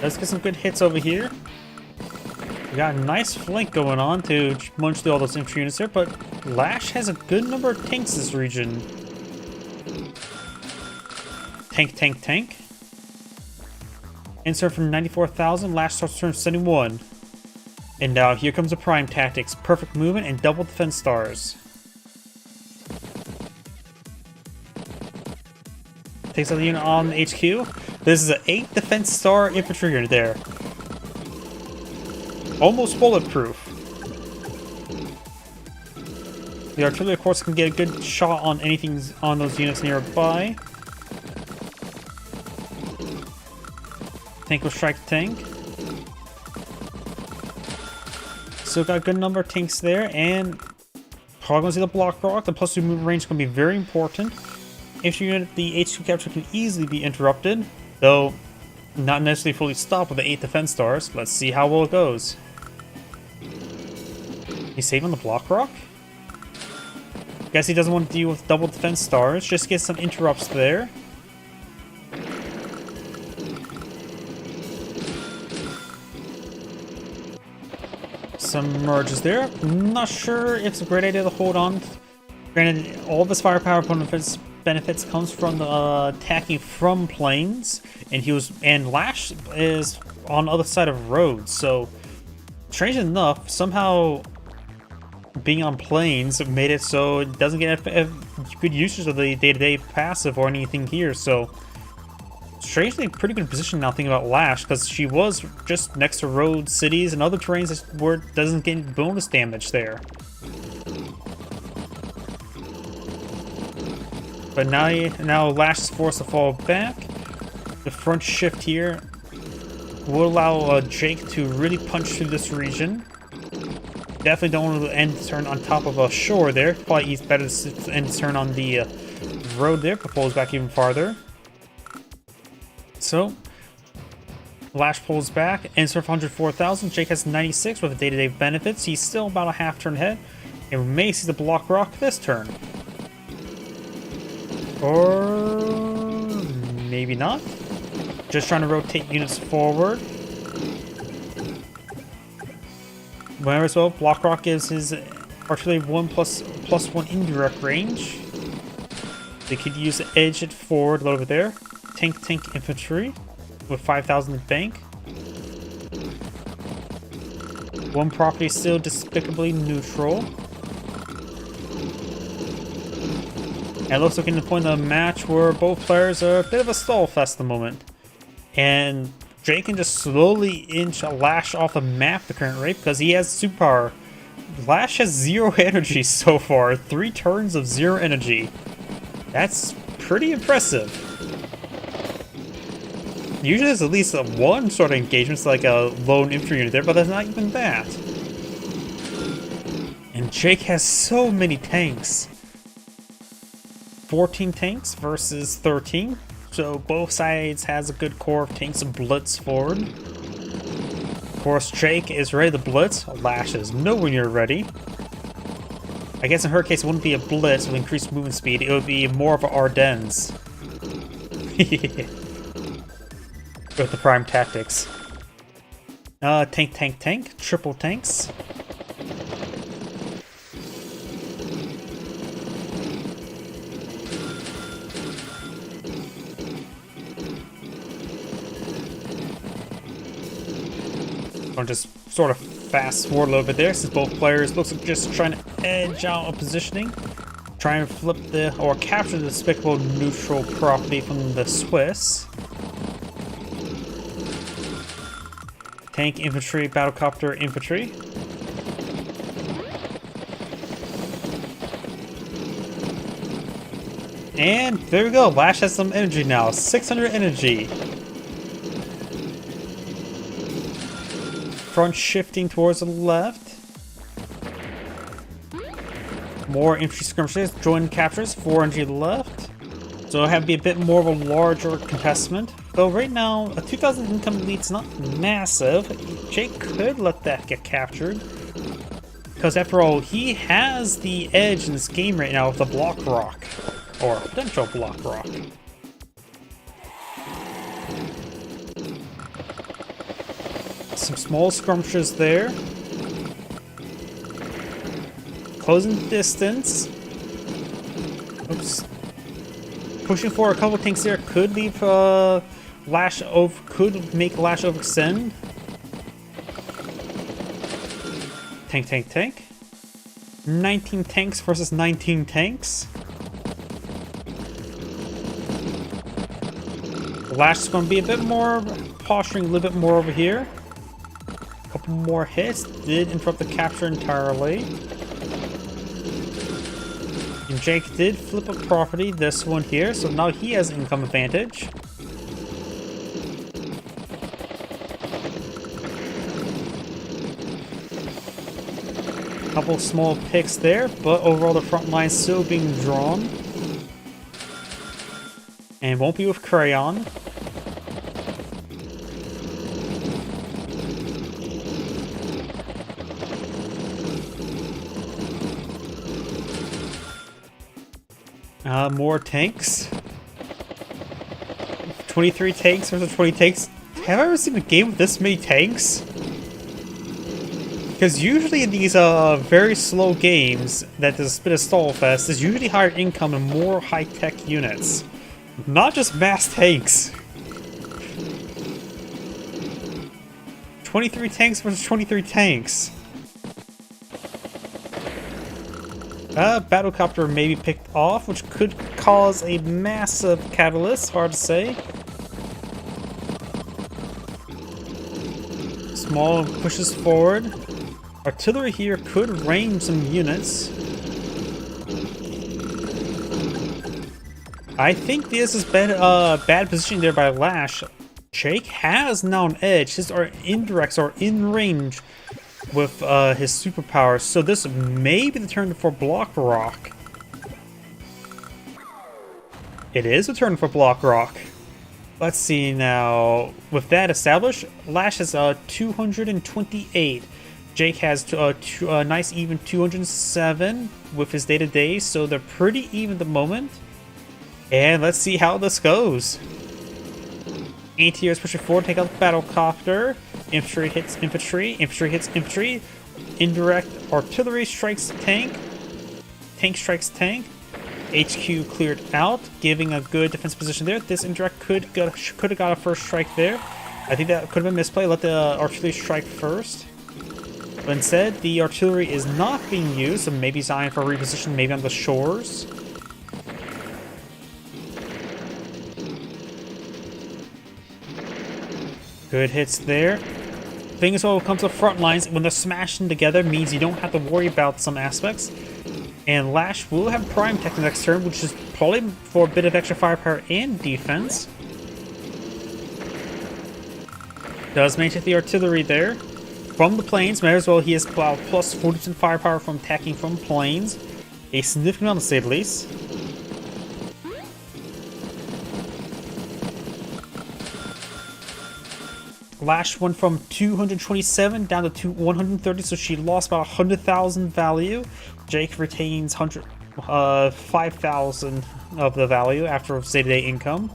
Let's get some good hits over here. We got a nice flank going on to munch through all those infantry units there, but Lash has a good number of tanks this region. Tank. Insert from 94,000, Lash starts turn 71. And now here comes the prime tactics. Perfect movement and double defense stars. Takes out the unit on the HQ. This is an 8 defense star infantry unit there. Almost bulletproof. The artillery, of course, can get a good shot on anything on those units nearby. Tank will strike the tank. Still got a good number of tanks there, and probably going to see the block rock. The +2 movement range is going to be very important. If you unit, the HQ capture can easily be interrupted, though not necessarily fully stopped with the 8 defense stars. Let's see how well it goes. He's saving the block rock? Guess he doesn't want to deal with double defense stars. Just get some interrupts there. Some merges there. Not sure it's a great idea to hold on. Granted, all this firepower benefits comes from the attacking from planes, and Lash is on the other side of roads. So, strange enough, somehow being on planes made it so it doesn't get good usage of the day-to-day passive or anything here. So, strangely, pretty good position now thinking about Lash, because she was just next to road, cities, and other terrains where it doesn't get bonus damage there. But now Lash is forced to fall back. The front shift here will allow Jake to really punch through this region. Definitely don't want to end the turn on top of a shore there. Probably it's better to end the turn on the road there, but pulls back even farther. So, Lash pulls back, ends for 104,000. Jake has 96 with the day-to-day benefits. He's still about a half turn ahead, and we may see the block rock this turn. Or maybe not. Just trying to rotate units forward. Whenever as well, block rock gives his artillery +1 indirect range. They could use the edge it forward a little bit there. Tank infantry with 5,000 bank. One property still despicably neutral. And it looks like in the point of the match where both players are a bit of a stall fest at the moment. And Jake can just slowly inch Lash off the map at the current rate because he has superpower. Lash has 0 energy so far. 3 turns of 0 energy. That's pretty impressive. Usually there's at least one sort of engagement, like a lone infantry unit there, but there's not even that. And Jake has so many tanks. 14 tanks versus 13. So both sides has a good core of tanks and blitz forward. Of course, Jake is ready to blitz. Lash is nowhere near ready. I guess in her case, it wouldn't be a blitz with increased movement speed. It would be more of an Ardennes. With the prime tactics. Tank. Triple tanks. I'll just sort of fast forward a little bit there since both players looks like just trying to edge out of positioning. Try and flip the or capture the despicable neutral property from the Swiss. Tank, infantry, battlecopter, infantry. And there we go. Lash has some energy now. 600 energy. Front shifting towards the left. More infantry skirmishes. Join captures. 4 energy left. So it'll have to be a bit more of a larger contestment. Though right now, a 2,000 income lead's not massive. Jake could let that get captured. Because after all, he has the edge in this game right now with the block rock. Or potential block rock. Some small skirmishes there. Closing distance. Oops. Pushing for a couple tanks there could leave Lash over. Could make Lash overextend. Tank. 19 tanks versus 19 tanks. Lash is going to be a bit more posturing, a little bit more over here. A couple more hits did interrupt the capture entirely. And Jake did flip a property, this one here, so now he has income advantage. Couple small picks there, but overall the front line still being drawn. And won't be with Crayon. More tanks. 23 tanks versus 20 tanks. Have I ever seen a game with this many tanks? Because usually in these very slow games that there's a bit of stall fest, there's usually higher income and more high-tech units. Not just mass tanks. 23 tanks versus 23 tanks. Battlecopter may be picked off, which could cause a massive catalyst, hard to say. Small pushes forward. Artillery here could range some units. I think this is bad positioning there by Lash. Jake has now an edge. His indirects are in range with his superpowers, so this may be the turn for Block Rock. It is a turn for Block Rock. Let's see now. With that established, Lash has 228. Jake has a nice even 207 with his day-to-day, so they're pretty even at the moment. And let's see how this goes. ATR is pushing forward, take out the battlecopter. Infantry hits infantry. Infantry hits infantry. Indirect artillery strikes tank. Tank strikes tank. HQ cleared out, giving a good defense position there. This indirect could have got a first strike there. I think that could have been misplay. Let the artillery strike first. But instead, the artillery is not being used, so maybe Zion for reposition, maybe on the shores. Good hits there. Thing is, when it comes to front lines, when they're smashing together, means you don't have to worry about some aspects. And Lash will have Prime Tech the next turn, which is probably for a bit of extra firepower and defense. Does maintain the artillery there. From the planes, might as well, he has plus 40% firepower from attacking from planes. A significant amount to say the least. Lash went from 227 down to 130, so she lost about 100,000 value. Jake retains 5,000 of the value after day-to-day income.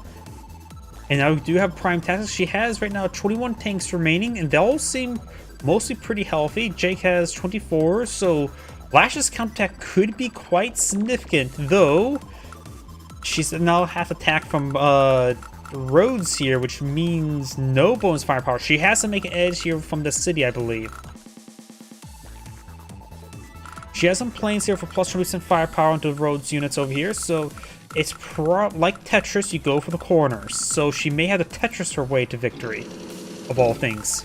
And now we do have Prime Tactics. She has right now 21 tanks remaining, and they all seem mostly pretty healthy. Jake has 24, so Lash's counterattack could be quite significant, though she's now half attack from roads here, which means no bonus firepower. She has to make an edge here from the city, I believe. She has some planes here for plus 20% firepower into roads units over here, so it's like Tetris, you go for the corners. So she may have to Tetris her way to victory, of all things.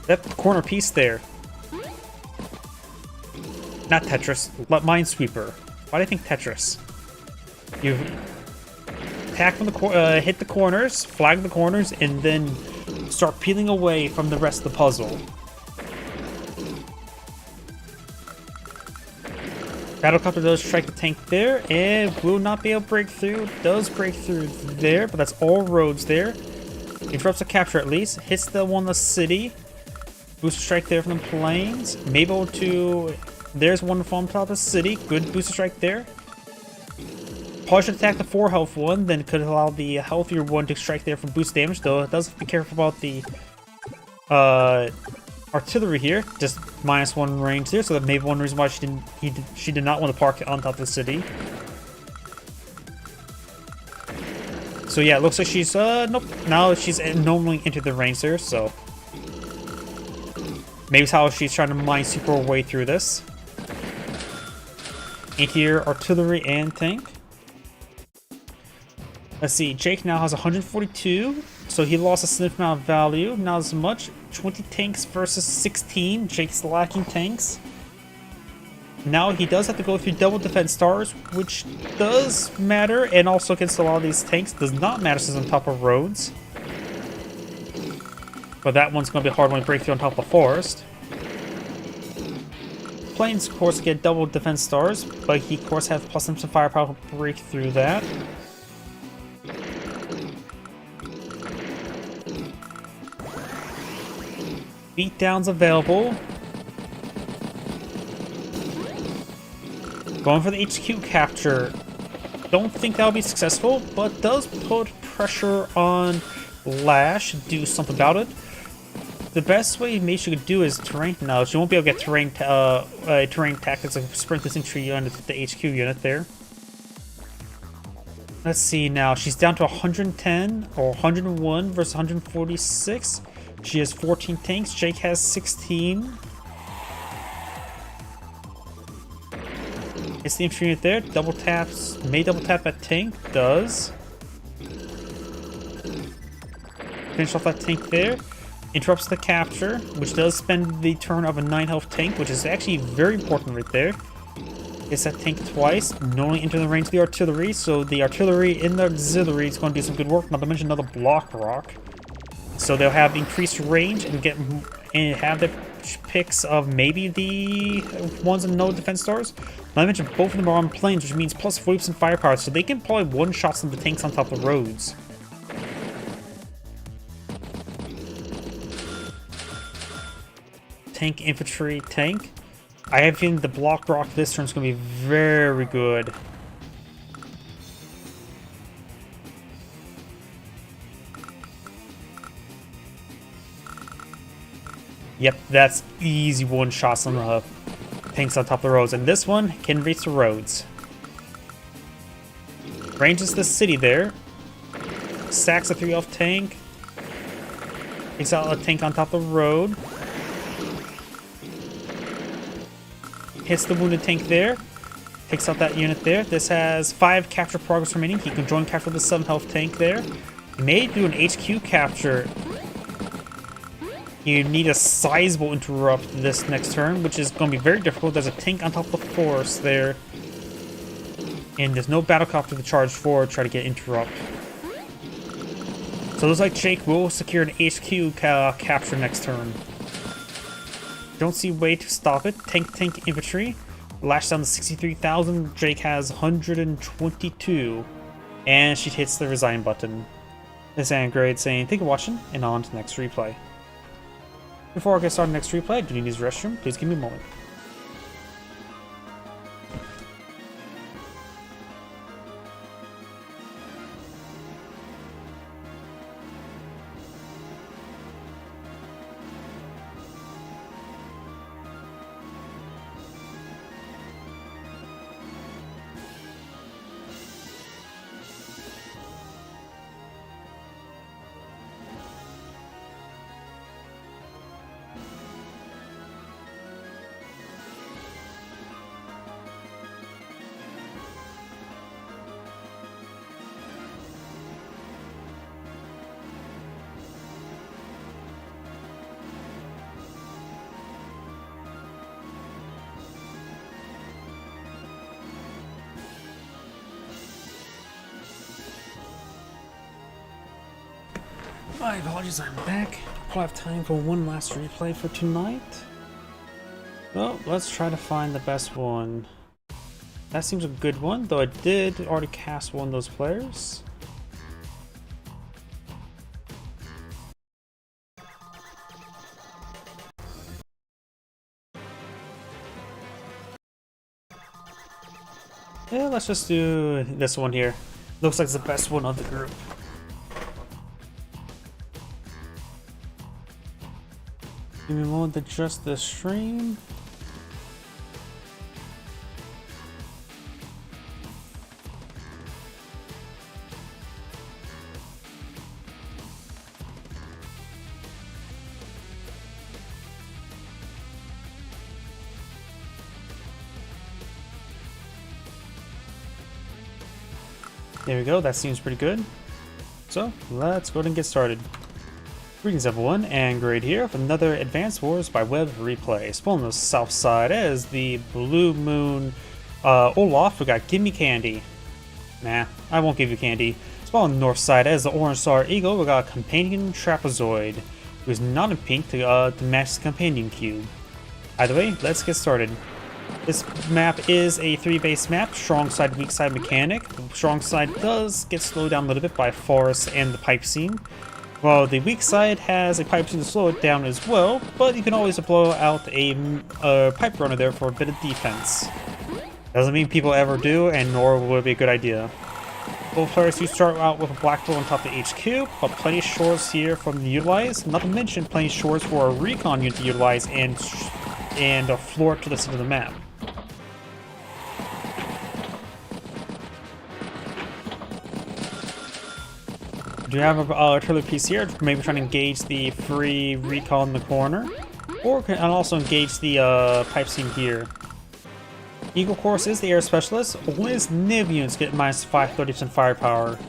That corner piece there. Not Tetris, Minesweeper. Why do I think Tetris? You attack from the hit the corners, flag the corners, and then start peeling away from the rest of the puzzle. Battlecopter does strike the tank there, and will not be able to break through. Does break through there, but that's all roads there. Interrupts the capture at least. Hits the one in the city. Booster strike there from the planes. Maybe able to... There's one from top of the city. Good booster strike there. Probably should attack the 4 health one, then could allow the healthier one to strike there for boost damage, though it does have to be careful about the artillery here. Just -1 range there, so that may be one reason why she did not want to park it on top of the city. So yeah, it looks like she's nope. Now she's normally entered the range there, so maybe it's how she's trying to Minesweeper her way through this. And here, artillery and tank. Let's see, Jake now has 142, so he lost a significant amount of value. Not as much. 20 tanks versus 16. Jake's lacking tanks. Now he does have to go through double defense stars, which does matter, and also against a lot of these tanks does not matter since on top of roads. But that one's going to be a hard one to break through on top of the forest. Planes, of course, get double defense stars, but he, of course, have plus some firepower to break through that. Beatdowns available. Going for the HQ capture. Don't think that'll be successful, but does put pressure on Lash. Do something about it. The best way Misha could do is terrain. No, she won't be able to get terrain tactics like sprint this entry on the HQ unit there. Let's see now. She's down to 110 or 101 versus 146. She has 14 tanks. Jake has 16. It's the infantry unit there. Double taps. May double tap that tank. Does. Finish off that tank there. Interrupts the capture, which does spend the turn of a 9 health tank, which is actually very important right there. Hits that tank twice. Normally enter the range of the artillery, so the artillery in the auxiliary is going to do some good work. Not to mention another block rock. So they'll have increased range and have the picks of maybe the ones with no defense stars. Not to mention both of them are on planes, which means plus 40% firepower, so they can probably one-shot some of the tanks on top of roads. Tank, infantry, tank. I have a feeling the block rock this turn is going to be very good. Yep, that's easy one-shots on the tanks on top of the roads. And this one can reach the roads. Ranges the city there. Sacks a 3 health tank. Takes out a tank on top of the road. Hits the wounded tank there. Takes out that unit there. This has 5 capture progress remaining. He can join capture the 7 health tank there. He may do an HQ capture. You need a sizable interrupt this next turn, which is going to be very difficult. There's a tank on top of the forest there. And there's no battlecopter to charge for, try to get interrupt. So it looks like Jake will secure an HQ capture next turn. Don't see a way to stop it. Tank infantry. Lash down to 63,000. Jake has 122. And she hits the resign button. This is Grade saying, thank you for watching, and on to the next replay. Before I get started next replay, I do need to use the restroom. Please give me a moment. My apologies, I'm back. I'll have time for one last replay for tonight. Well, let's try to find the best one. That seems a good one, though I did already cast one of those players. Yeah, let's just do this one here. Looks like it's the best one of the group. Give me a moment to adjust the stream. There we go, that seems pretty good. So, let's go ahead and get started. Greetings everyone, and Grade here with another Advanced Wars by Web replay. Spawn on the south side as the Blue Moon Olaf, we got Gimme Candy. Nah, I won't give you candy. Spawn on the north side as the Orange Star Eagle, we got Companion Trapezoid, who is not in pink to match the Companion Cube. Either way, let's get started. This map is a 3-base map, strong side, weak side mechanic. The strong side does get slowed down a little bit by forest and the pipe scene. Well, the weak side has a pipe scene to slow it down as well, but you can always blow out a pipe runner there for a bit of defense. Doesn't mean people ever do, and nor would it be a good idea. Both players do start out with a black bull on top of the HQ, but plenty of shores here from the utilize. Not to mention plenty of shores for a recon unit to utilize and a floor to the center of the map. Do you have an artillery piece here? Maybe trying to engage the free recon in the corner, or can also engage the pipe scene here. Eagle, of course, is the air specialist. Only his NIV units get minus 530% firepower,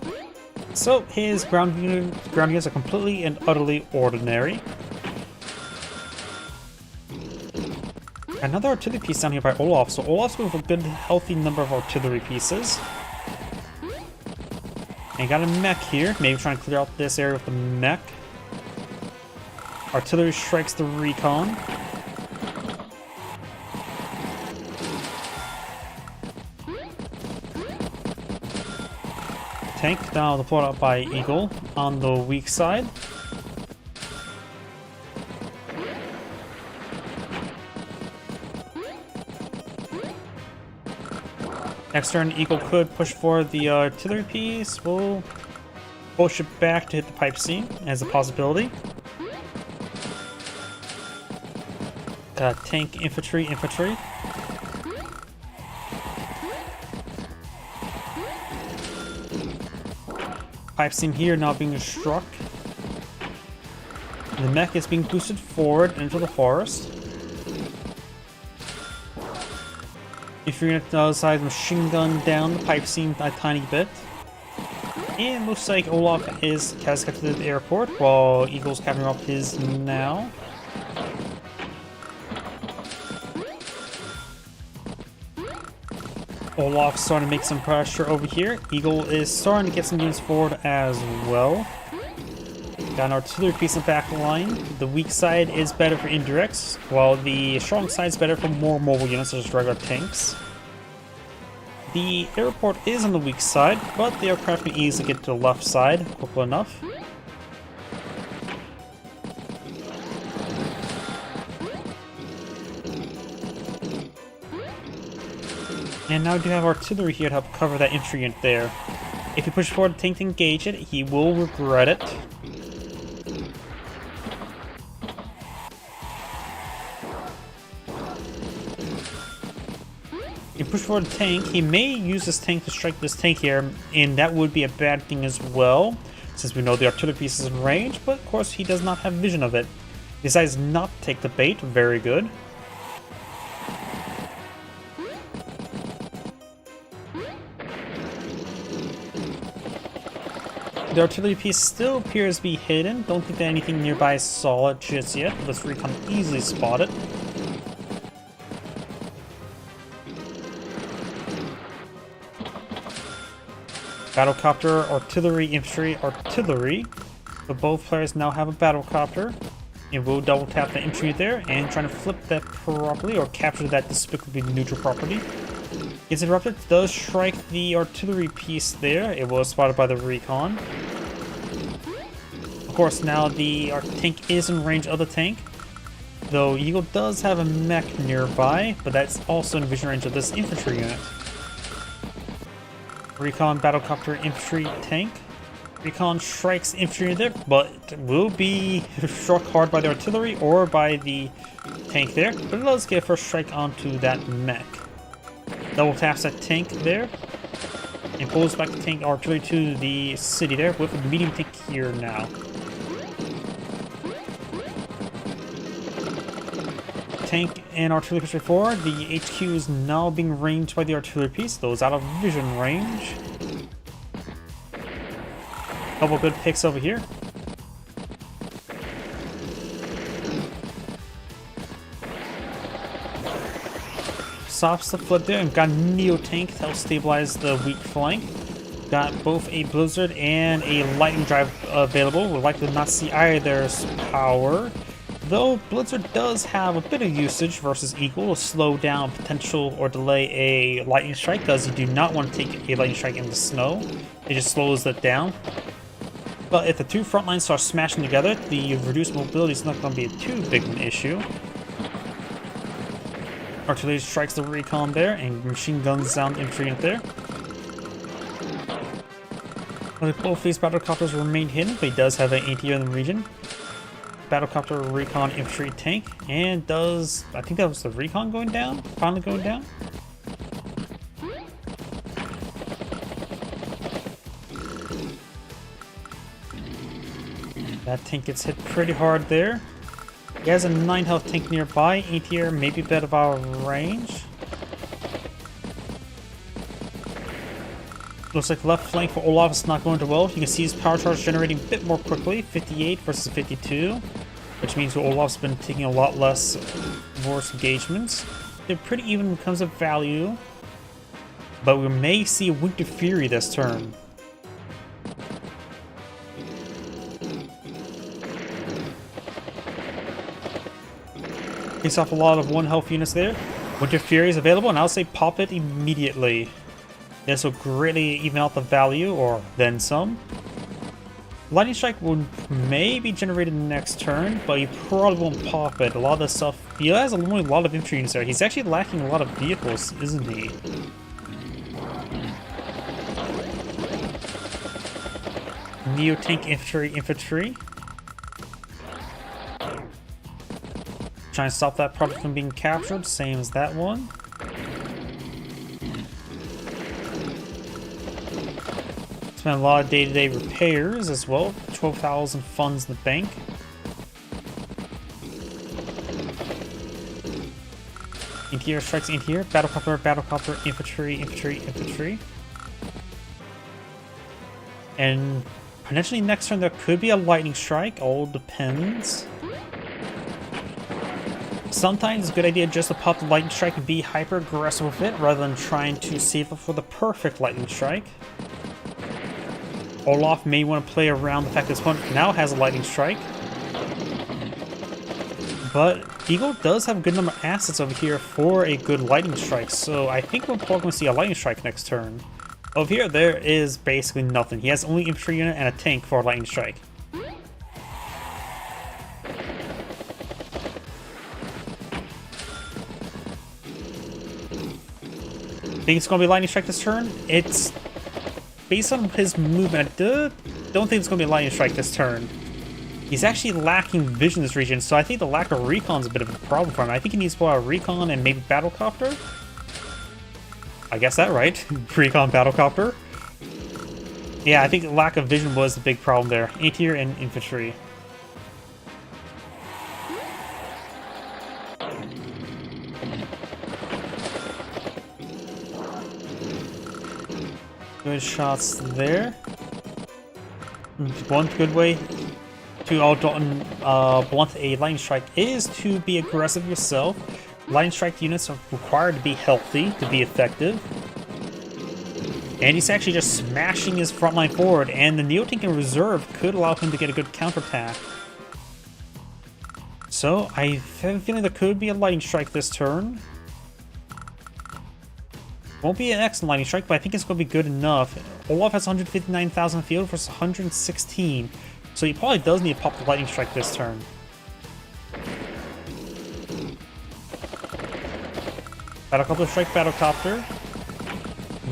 so his ground units are completely and utterly ordinary. Another artillery piece down here by Olaf, so Olaf's with a good, healthy number of artillery pieces. And got a mech here, maybe trying to clear out this area with the mech. Artillery strikes the recon. Tank now deployed out by Eagle on the weak side. Next turn, Eagle could push forward the artillery piece. We'll push it back to hit the pipe scene as a possibility. Got tank, infantry. Pipe scene here now being struck. The mech is being boosted forward into the forest. If you're gonna decide machine gun down the pipe scene a tiny bit. And it looks like Olaf has got to the airport while Eagle's capturing up his now. Olaf's starting to make some pressure over here. Eagle is starting to get some units forward as well. Got an artillery piece in the back line. The weak side is better for indirects, while the strong side is better for more mobile units such as regular tanks. The airport is on the weak side, but the aircraft can easily get to the left side quickly enough. And now we do have artillery here to help cover that infantry unit there. If you push forward the tank to engage it, he will regret it. If you push forward the tank, he may use this tank to strike this tank here, and that would be a bad thing as well, since we know the artillery piece is in range, but of course he does not have vision of it. He decides not to take the bait, very good. The artillery piece still appears to be hidden. Don't think that anything nearby saw it just yet. This recon easily spot it. Battlecopter, artillery, infantry, artillery. So both players now have a battlecopter. And we'll double tap the infantry there and trying to flip that properly or capture that despicably neutral property. Gets interrupted, does strike the artillery piece there. It was spotted by the recon. Of course, now the tank is in range of the tank. Though Eagle does have a mech nearby, but that's also in vision range of this infantry unit. Recon, battlecopter, infantry, tank. Recon strikes infantry there, but will be struck hard by the artillery or by the tank there. But it does get a first strike onto that mech. Double taps that tank there. And pulls back the tank artillery to the city there with a medium tank here now. Tank and artillery push forward. The HQ is now being ranged by the artillery piece. Those out of vision range. Couple good picks over here. Stops the flip there and got a Neo tank to help stabilize the weak flank. Got both a Blizzard and a Lightning Drive available. We're likely to not see either's power. Though Blizzard does have a bit of usage versus Eagle to slow down potential or delay a Lightning Strike, because you do not want to take a Lightning Strike in the snow. It just slows it down. But if the two front lines start smashing together, the reduced mobility is not going to be too big an issue. Artillery strikes the recon there, and machine guns down the infantry unit there. Both these battlecopters remain hidden, but he does have an anti-air in the region. Battlecopter, recon, infantry, tank, and does... I think that was the recon going down? Finally going down? That tank gets hit pretty hard there. He has a 9 health tank nearby. Anti-air maybe a bit of our range. Looks like left flank for Olaf is not going too well. You can see his power charge generating a bit more quickly. 58 versus 52. Which means Olaf's been taking a lot less worse engagements. They're pretty even when it comes to value. But we may see Winter Fury this turn. Takes off a lot of 1 health units there. Winter Fury is available, and I'll say pop it immediately. This will greatly even out the value, or then some. Lightning Strike will maybe generated next turn, but you probably won't pop it. A lot of the stuff... He has only a lot of infantry units there. He's actually lacking a lot of vehicles, isn't he? Neo tank infantry. Trying to stop that product from being captured, same as that one. Spent a lot of day-to-day repairs as well. 12,000 funds in the bank. Anti-air strikes anti-air. Battlecopter, battlecopter, infantry, infantry, infantry. And potentially next turn there could be a lightning strike. All depends. Sometimes it's a good idea just to pop the lightning strike and be hyper aggressive with it rather than trying to save it for the perfect lightning strike. Olaf may want to play around the fact that this one now has a lightning strike. But Eagle does have a good number of assets over here for a good lightning strike, so I think we're probably going to see a lightning strike next turn. Over here, there is basically nothing. He has only infantry unit and a tank for a lightning strike. Think it's going to be lightning strike this turn? It's based on his movement. I don't think it's going to be a lightning strike this turn. He's actually lacking vision in this region, so I think the lack of recon is a bit of a problem for him. I think he needs more recon and maybe battlecopter. I guess that right. Recon battlecopter. Yeah, I think the lack of vision was the big problem there. Anti-air and infantry. Good shots there. One good way to blunt a lightning strike is to be aggressive yourself. Lightning strike units are required to be healthy to be effective. And he's actually just smashing his front line forward, and the Neotank in reserve could allow him to get a good counterattack. So I have a feeling there could be a lightning strike this turn. Won't be an excellent lightning strike, but I think it's going to be good enough. Olaf has 159,000 field versus 116, so he probably does need to pop the lightning strike this turn. Battlecopter strike battlecopter.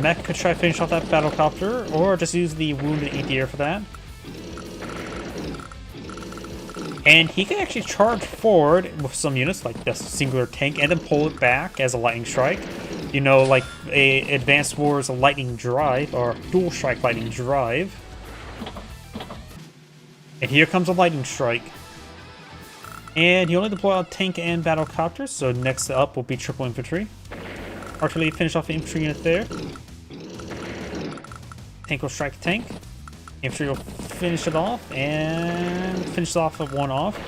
Mech could try to finish off that battlecopter, or just use the wounded anti-air for that. And he can actually charge forward with some units, like the singular tank, and then pull it back as a lightning strike. You know, like a Advanced Wars lightning drive, or dual strike lightning drive. And here comes a lightning strike. And he only deploy a tank and battlecopter, so next up will be triple infantry. Artillery finish off the infantry unit there. Tank will strike tank. Infantry will finish it off, and finish off of one off.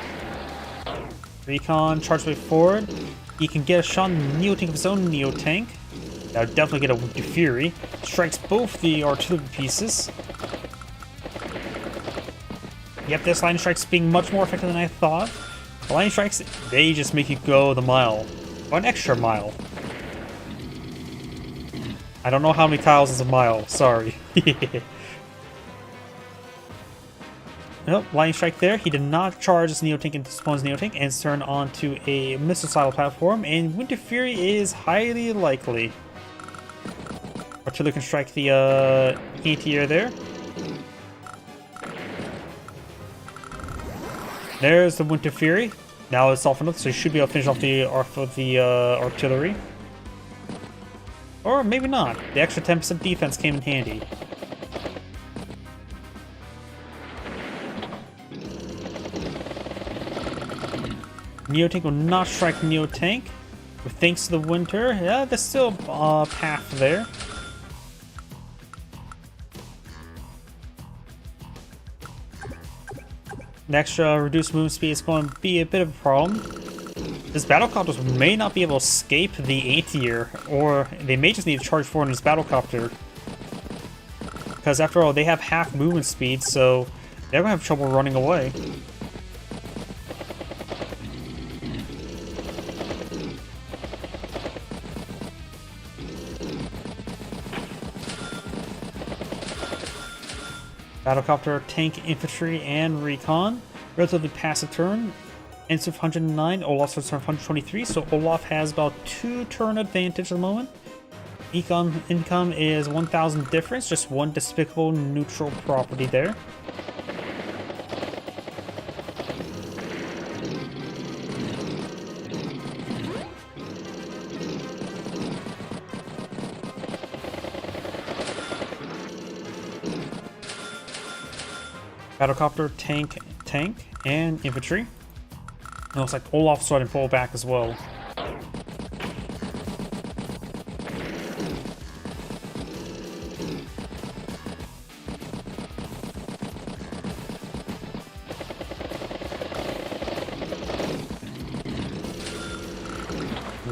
Recon, charge way forward. He can get a shot on the Neotank of his own Neotank. That would definitely get a Winter Fury. Strikes both the artillery pieces. Yep, this lightning strike's being much more effective than I thought. The lightning strikes, they just make you go the mile. Or an extra mile. I don't know how many tiles is a mile, sorry. Nope, lightning strike there. He did not charge his Neotank into Spawn's Neotank and turn onto a missile platform, and Winter Fury is highly likely. Artillery can strike the anti-air there. There's the Winter Fury. Now it's off enough, so you should be able to finish off the artillery. Or maybe not. The extra 10% defense came in handy. Neotank will not strike Neotank. But thanks to the winter, yeah, there's still a path there. The extra reduced movement speed is going to be a bit of a problem. This battlecopter may not be able to escape the anti-air, or they may just need to charge forward in this battlecopter. Because after all, they have half movement speed, so they're going to have trouble running away. Battlecopter, tank, infantry, and recon. Relatively passive turn. Ends with 109, Olaf's turn 123, so Olaf has about 2 turn advantage at the moment. Income is 1,000 difference, just one despicable neutral property there. Battlecopter, tank, and infantry. It looks like Olaf's starting to pull back as well.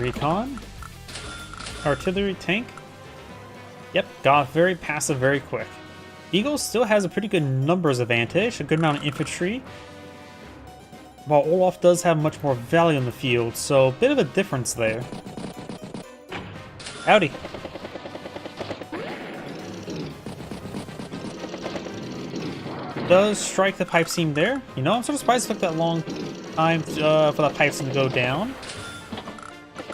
Recon. Artillery tank. Yep, got very passive very quick. Eagle still has a pretty good numbers advantage, a good amount of infantry. While Olaf does have much more value in the field, so a bit of a difference there. Howdy. Does strike the pipe seam there. You know, I'm sort of surprised it took that long time for that pipe seam to go down.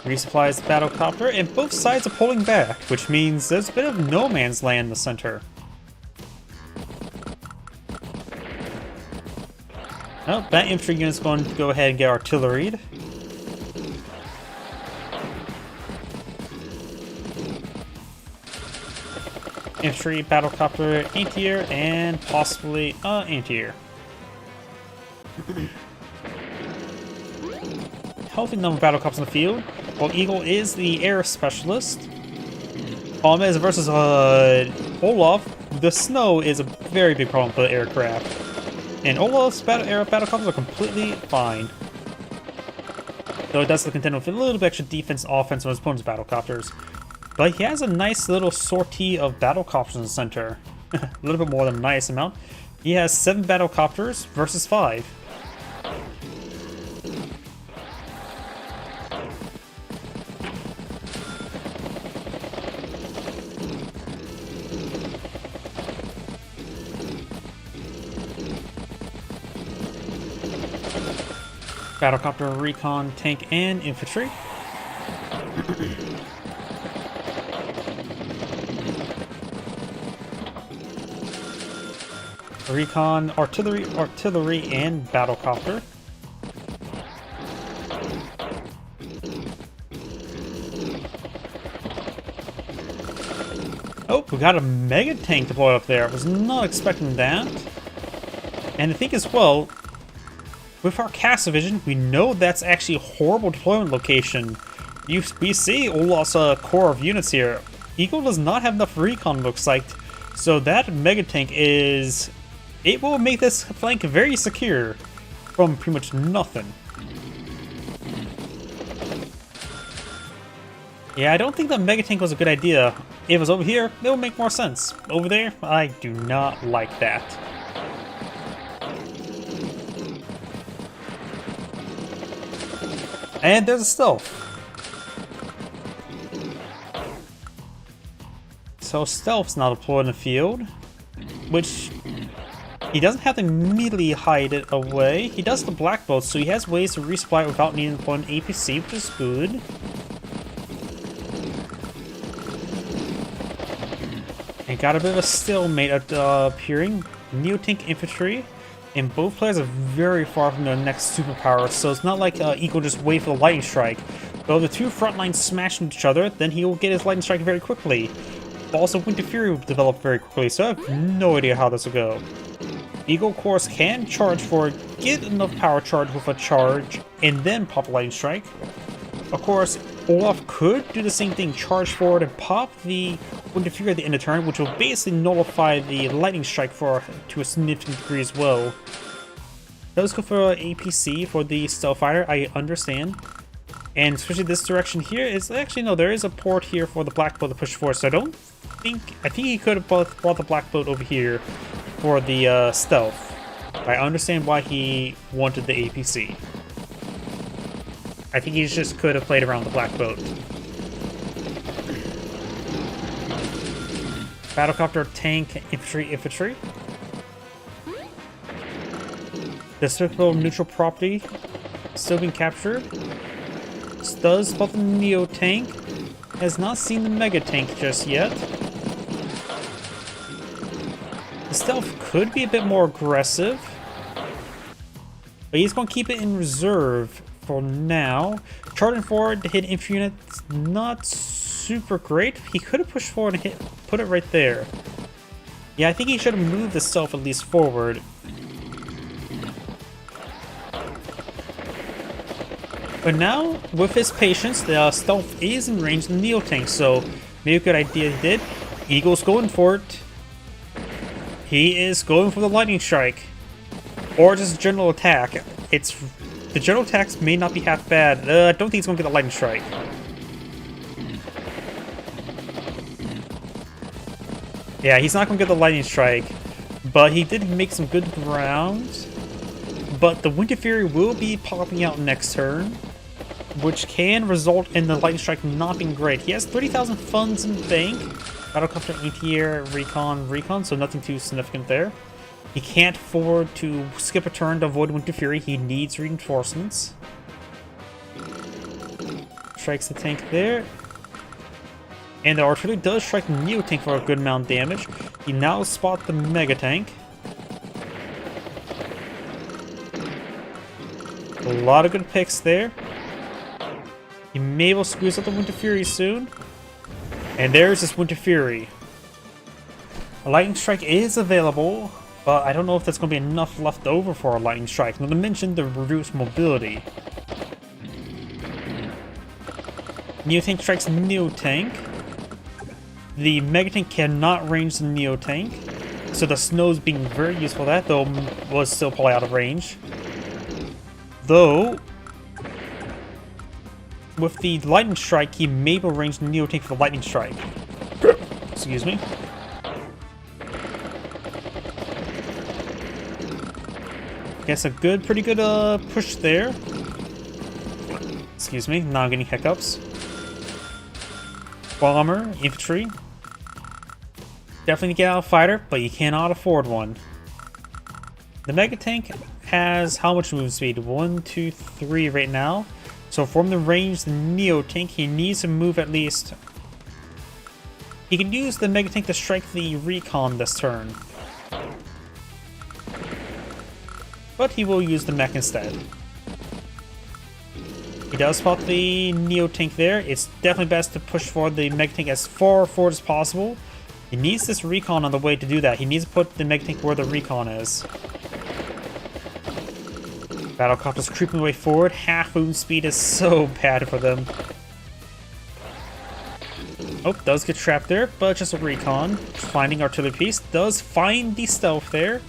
Resupplies the battlecopter, and both sides are pulling back, which means there's a bit of no man's land in the center. Oh, that infantry unit's going to go ahead and get artilleried. Infantry, battlecopter, anti-air, and possibly anti-air. Healthy number of battlecopters in the field. While Eagle is the air specialist. As versus Olaf, the snow is a very big problem for the aircraft. And Olaf's air battlecopters are completely fine. Though it does contend with a little bit extra defense and offense on his opponent's battlecopters. But he has a nice little sortie of battlecopters in the center. A little bit more than a nice amount. He has 7 battlecopters versus 5. Battlecopter, recon, tank, and infantry. Recon, artillery, and battlecopter. Oh, we got a mega tank deployed up there. I was not expecting that. And I think as well, with our cast division, we know that's actually a horrible deployment location. We see Olaf's core of units here. Eagle does not have enough recon, looks like, so that mega tank is... It will make this flank very secure from pretty much nothing. Yeah, I don't think that mega tank was a good idea. If it was over here, it would make more sense. Over there, I do not like that. And there's a stealth. So stealth's not deployed in the field, which he doesn't have to immediately hide it away. He does the black bolt, so he has ways to resupply it without needing to deploy an APC, which is good. And got a bit of a stalemate appearing. Neo-tank infantry. And both players are very far from their next superpower, so it's not like Eagle just wait for the lightning strike. Though the two front lines smash into each other, then he will get his lightning strike very quickly. But also Winter Fury will develop very quickly, so I have no idea how this will go. Eagle, of course, can charge forward, get enough power charge with a charge, and then pop a lightning strike. Of course, Olaf could do the same thing, charge forward and pop the Winter Fury at the end of turn, which will basically nullify the lightning strike to a significant degree as well. Does go for APC for the stealth fighter, I understand. And especially this direction here is actually no, there is a port here for the black boat to push forward, so I think he could have brought the black boat over here for the stealth. I understand why he wanted the APC. I think he just could have played around the black boat. Battlecopter, tank, infantry. The circle neutral property still being captured. Does spot the Neo tank. Has not seen the mega tank just yet. The stealth could be a bit more aggressive, but he's going to keep it in reserve for now. Charging forward to hit infantry units, not super great. He could have pushed forward and put it right there. Yeah, I think he should have moved the stealth at least forward. But now, with his patience, the stealth is in range of the Neo tank, so maybe a good idea he did. Eagle's going for it. He is going for the lightning strike. Or just a general attack. It's the general attacks may not be half bad. I don't think he's going to get a lightning strike. Yeah, he's not going to get the lightning strike, but he did make some good ground. But the Winter Fury will be popping out next turn, which can result in the lightning strike not being great. He has 30,000 funds in the bank. Battlecopter, anti-air, recon, so nothing too significant there. He can't afford to skip a turn to avoid Winter Fury. He needs reinforcements. Strikes the tank there. And the artillery does strike the Neo tank for a good amount of damage. He now spots the Mega tank. A lot of good picks there. He may be able to squeeze out the Winter Fury soon. And there's this Winter Fury. A Lightning Strike is available, but I don't know if there's going to be enough left over for a Lightning Strike. Not to mention the reduced mobility. Neo Tank strikes Neo Tank. The Mega Tank cannot range the Neo Tank, so the snow's being very useful. That, though, was still probably out of range. Though, with the Lightning Strike, he may be able to range the Neo Tank for the Lightning Strike. Excuse me. Guess a pretty good push there. Excuse me, now I'm getting hiccups. Bomber, infantry. Definitely get out a fighter, but you cannot afford one. The Mega Tank has how much move speed? 1, 2, 3 right now. So for him to range the Neo Tank, he needs to move at least... He can use the Mega Tank to strike the Recon this turn. But he will use the mech instead. He does spot the Neo Tank there. It's definitely best to push forward the Mega Tank as far forward as possible. He needs this Recon on the way to do that. He needs to put the Mega Tank where the Recon is. Battlecopter's creeping way forward. Half move speed is so bad for them. Oh, does get trapped there, but just a Recon. Finding artillery piece. Does find the stealth there.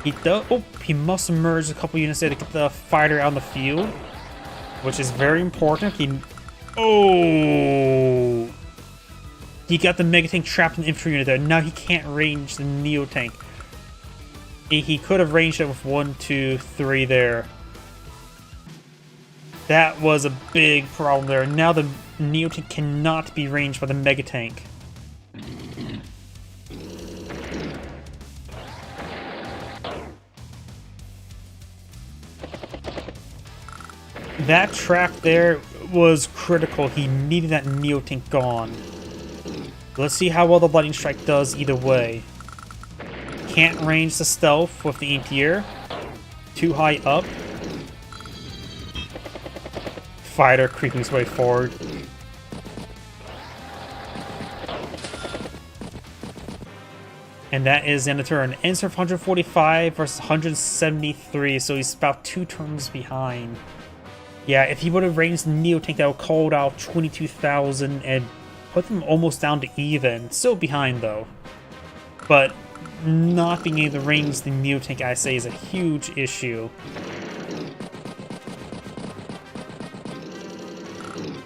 He does. Oh, he must merge a couple units there to get the fighter out in the field, which is very important. He got the Mega Tank trapped in the infantry unit there. Now he can't range the Neo Tank. He could have ranged it with 1, 2, 3 there. That was a big problem there. Now the Neo Tank cannot be ranged by the Mega Tank. That trap there was critical. He needed that Neo Tank gone. Let's see how well the Lightning Strike does either way. Can't range the stealth with the anti-air. Too high up. Fighter creeping his way forward. And that is the end of the turn. Ends with 145 versus 173, so he's about 2 turns behind. Yeah, if he would have ranged the Neo Tank, that would called out 22,000 and put them almost down to even. Still behind though. But not being able to range the Neo Tank, I say, is a huge issue.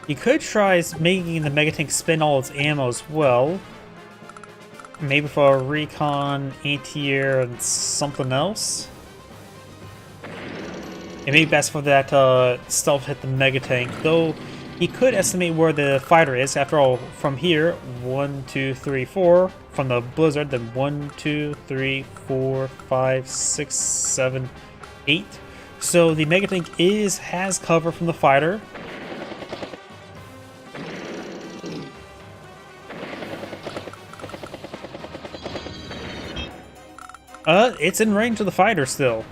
You could try making the Mega Tank spend all its ammo as well. Maybe for a Recon, anti-air, and something else. It may be best for that stealth hit the Mega Tank, though he could estimate where the fighter is. After all, from here, 1, 2, 3, 4. From the blizzard, then 1, 2, 3, 4, 5, 6, 7, 8. So the Mega Tank has cover from the fighter. It's in range of the fighter still.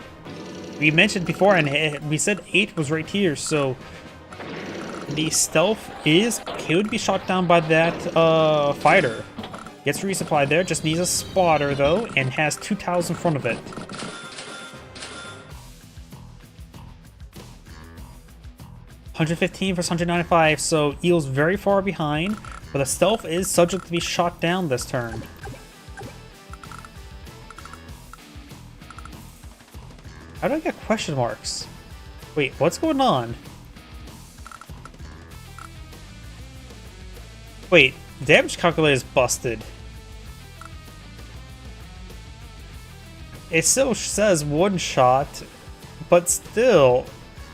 We mentioned before, and we said 8 was right here, so the stealth could be shot down by that fighter. Gets resupply there, just needs a spotter though, and has 2 tiles in front of it. $115 versus 195, so Eel's very far behind, but the stealth is subject to be shot down this turn. How do I get question marks? Wait, what's going on? Wait, damage calculator is busted. It still says one shot, but still,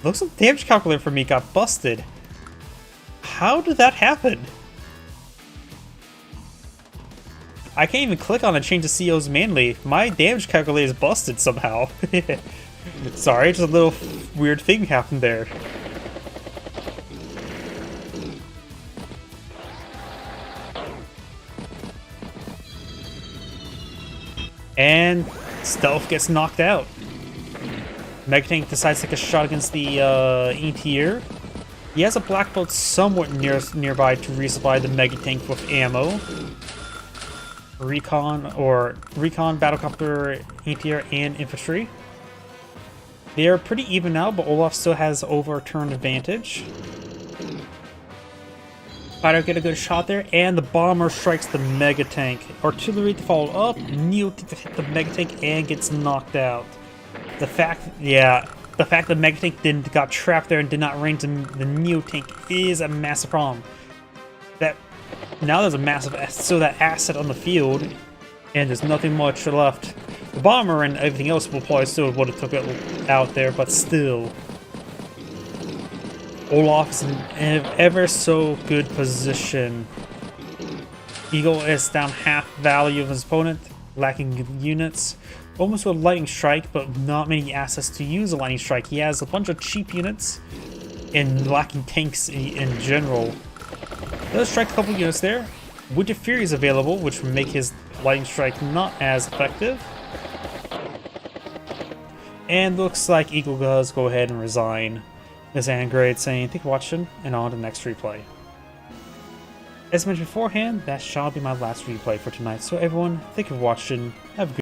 looks like the damage calculator for me got busted. How did that happen? I can't even click on it and change the COs manually. My damage calculator is busted somehow. Sorry, just a little weird thing happened there. And Stealth gets knocked out. Megatank decides to take a shot against the ETR. He has a black belt somewhat nearby to resupply the Megatank with ammo. Recon, Battlecopter, ETR, and Infantry. They are pretty even now, but Olaf still has overturn advantage. Fighter get a good shot there, and the bomber strikes the Megatank. Artillery to follow up, Neo to hit the Megatank and gets knocked out. The fact the Megatank got trapped there and did not range the Neo tank is a massive problem. Now there's a massive that asset on the field, and there's nothing much left. The bomber and everything else will probably still would have took it out there, but still. Olaf is in an ever so good position. Eagle is down half value of his opponent, lacking units. Almost with a lightning strike, but not many assets to use a lightning strike. He has a bunch of cheap units and lacking tanks in general. Does strike a couple units there. Winter Fury is available, which would make his lightning strike not as effective. And looks like Eagle does go ahead and resign. Miss Angrade saying, thank you for watching, and on to the next replay. As mentioned beforehand, that shall be my last replay for tonight. So everyone, thank you for watching. Have a good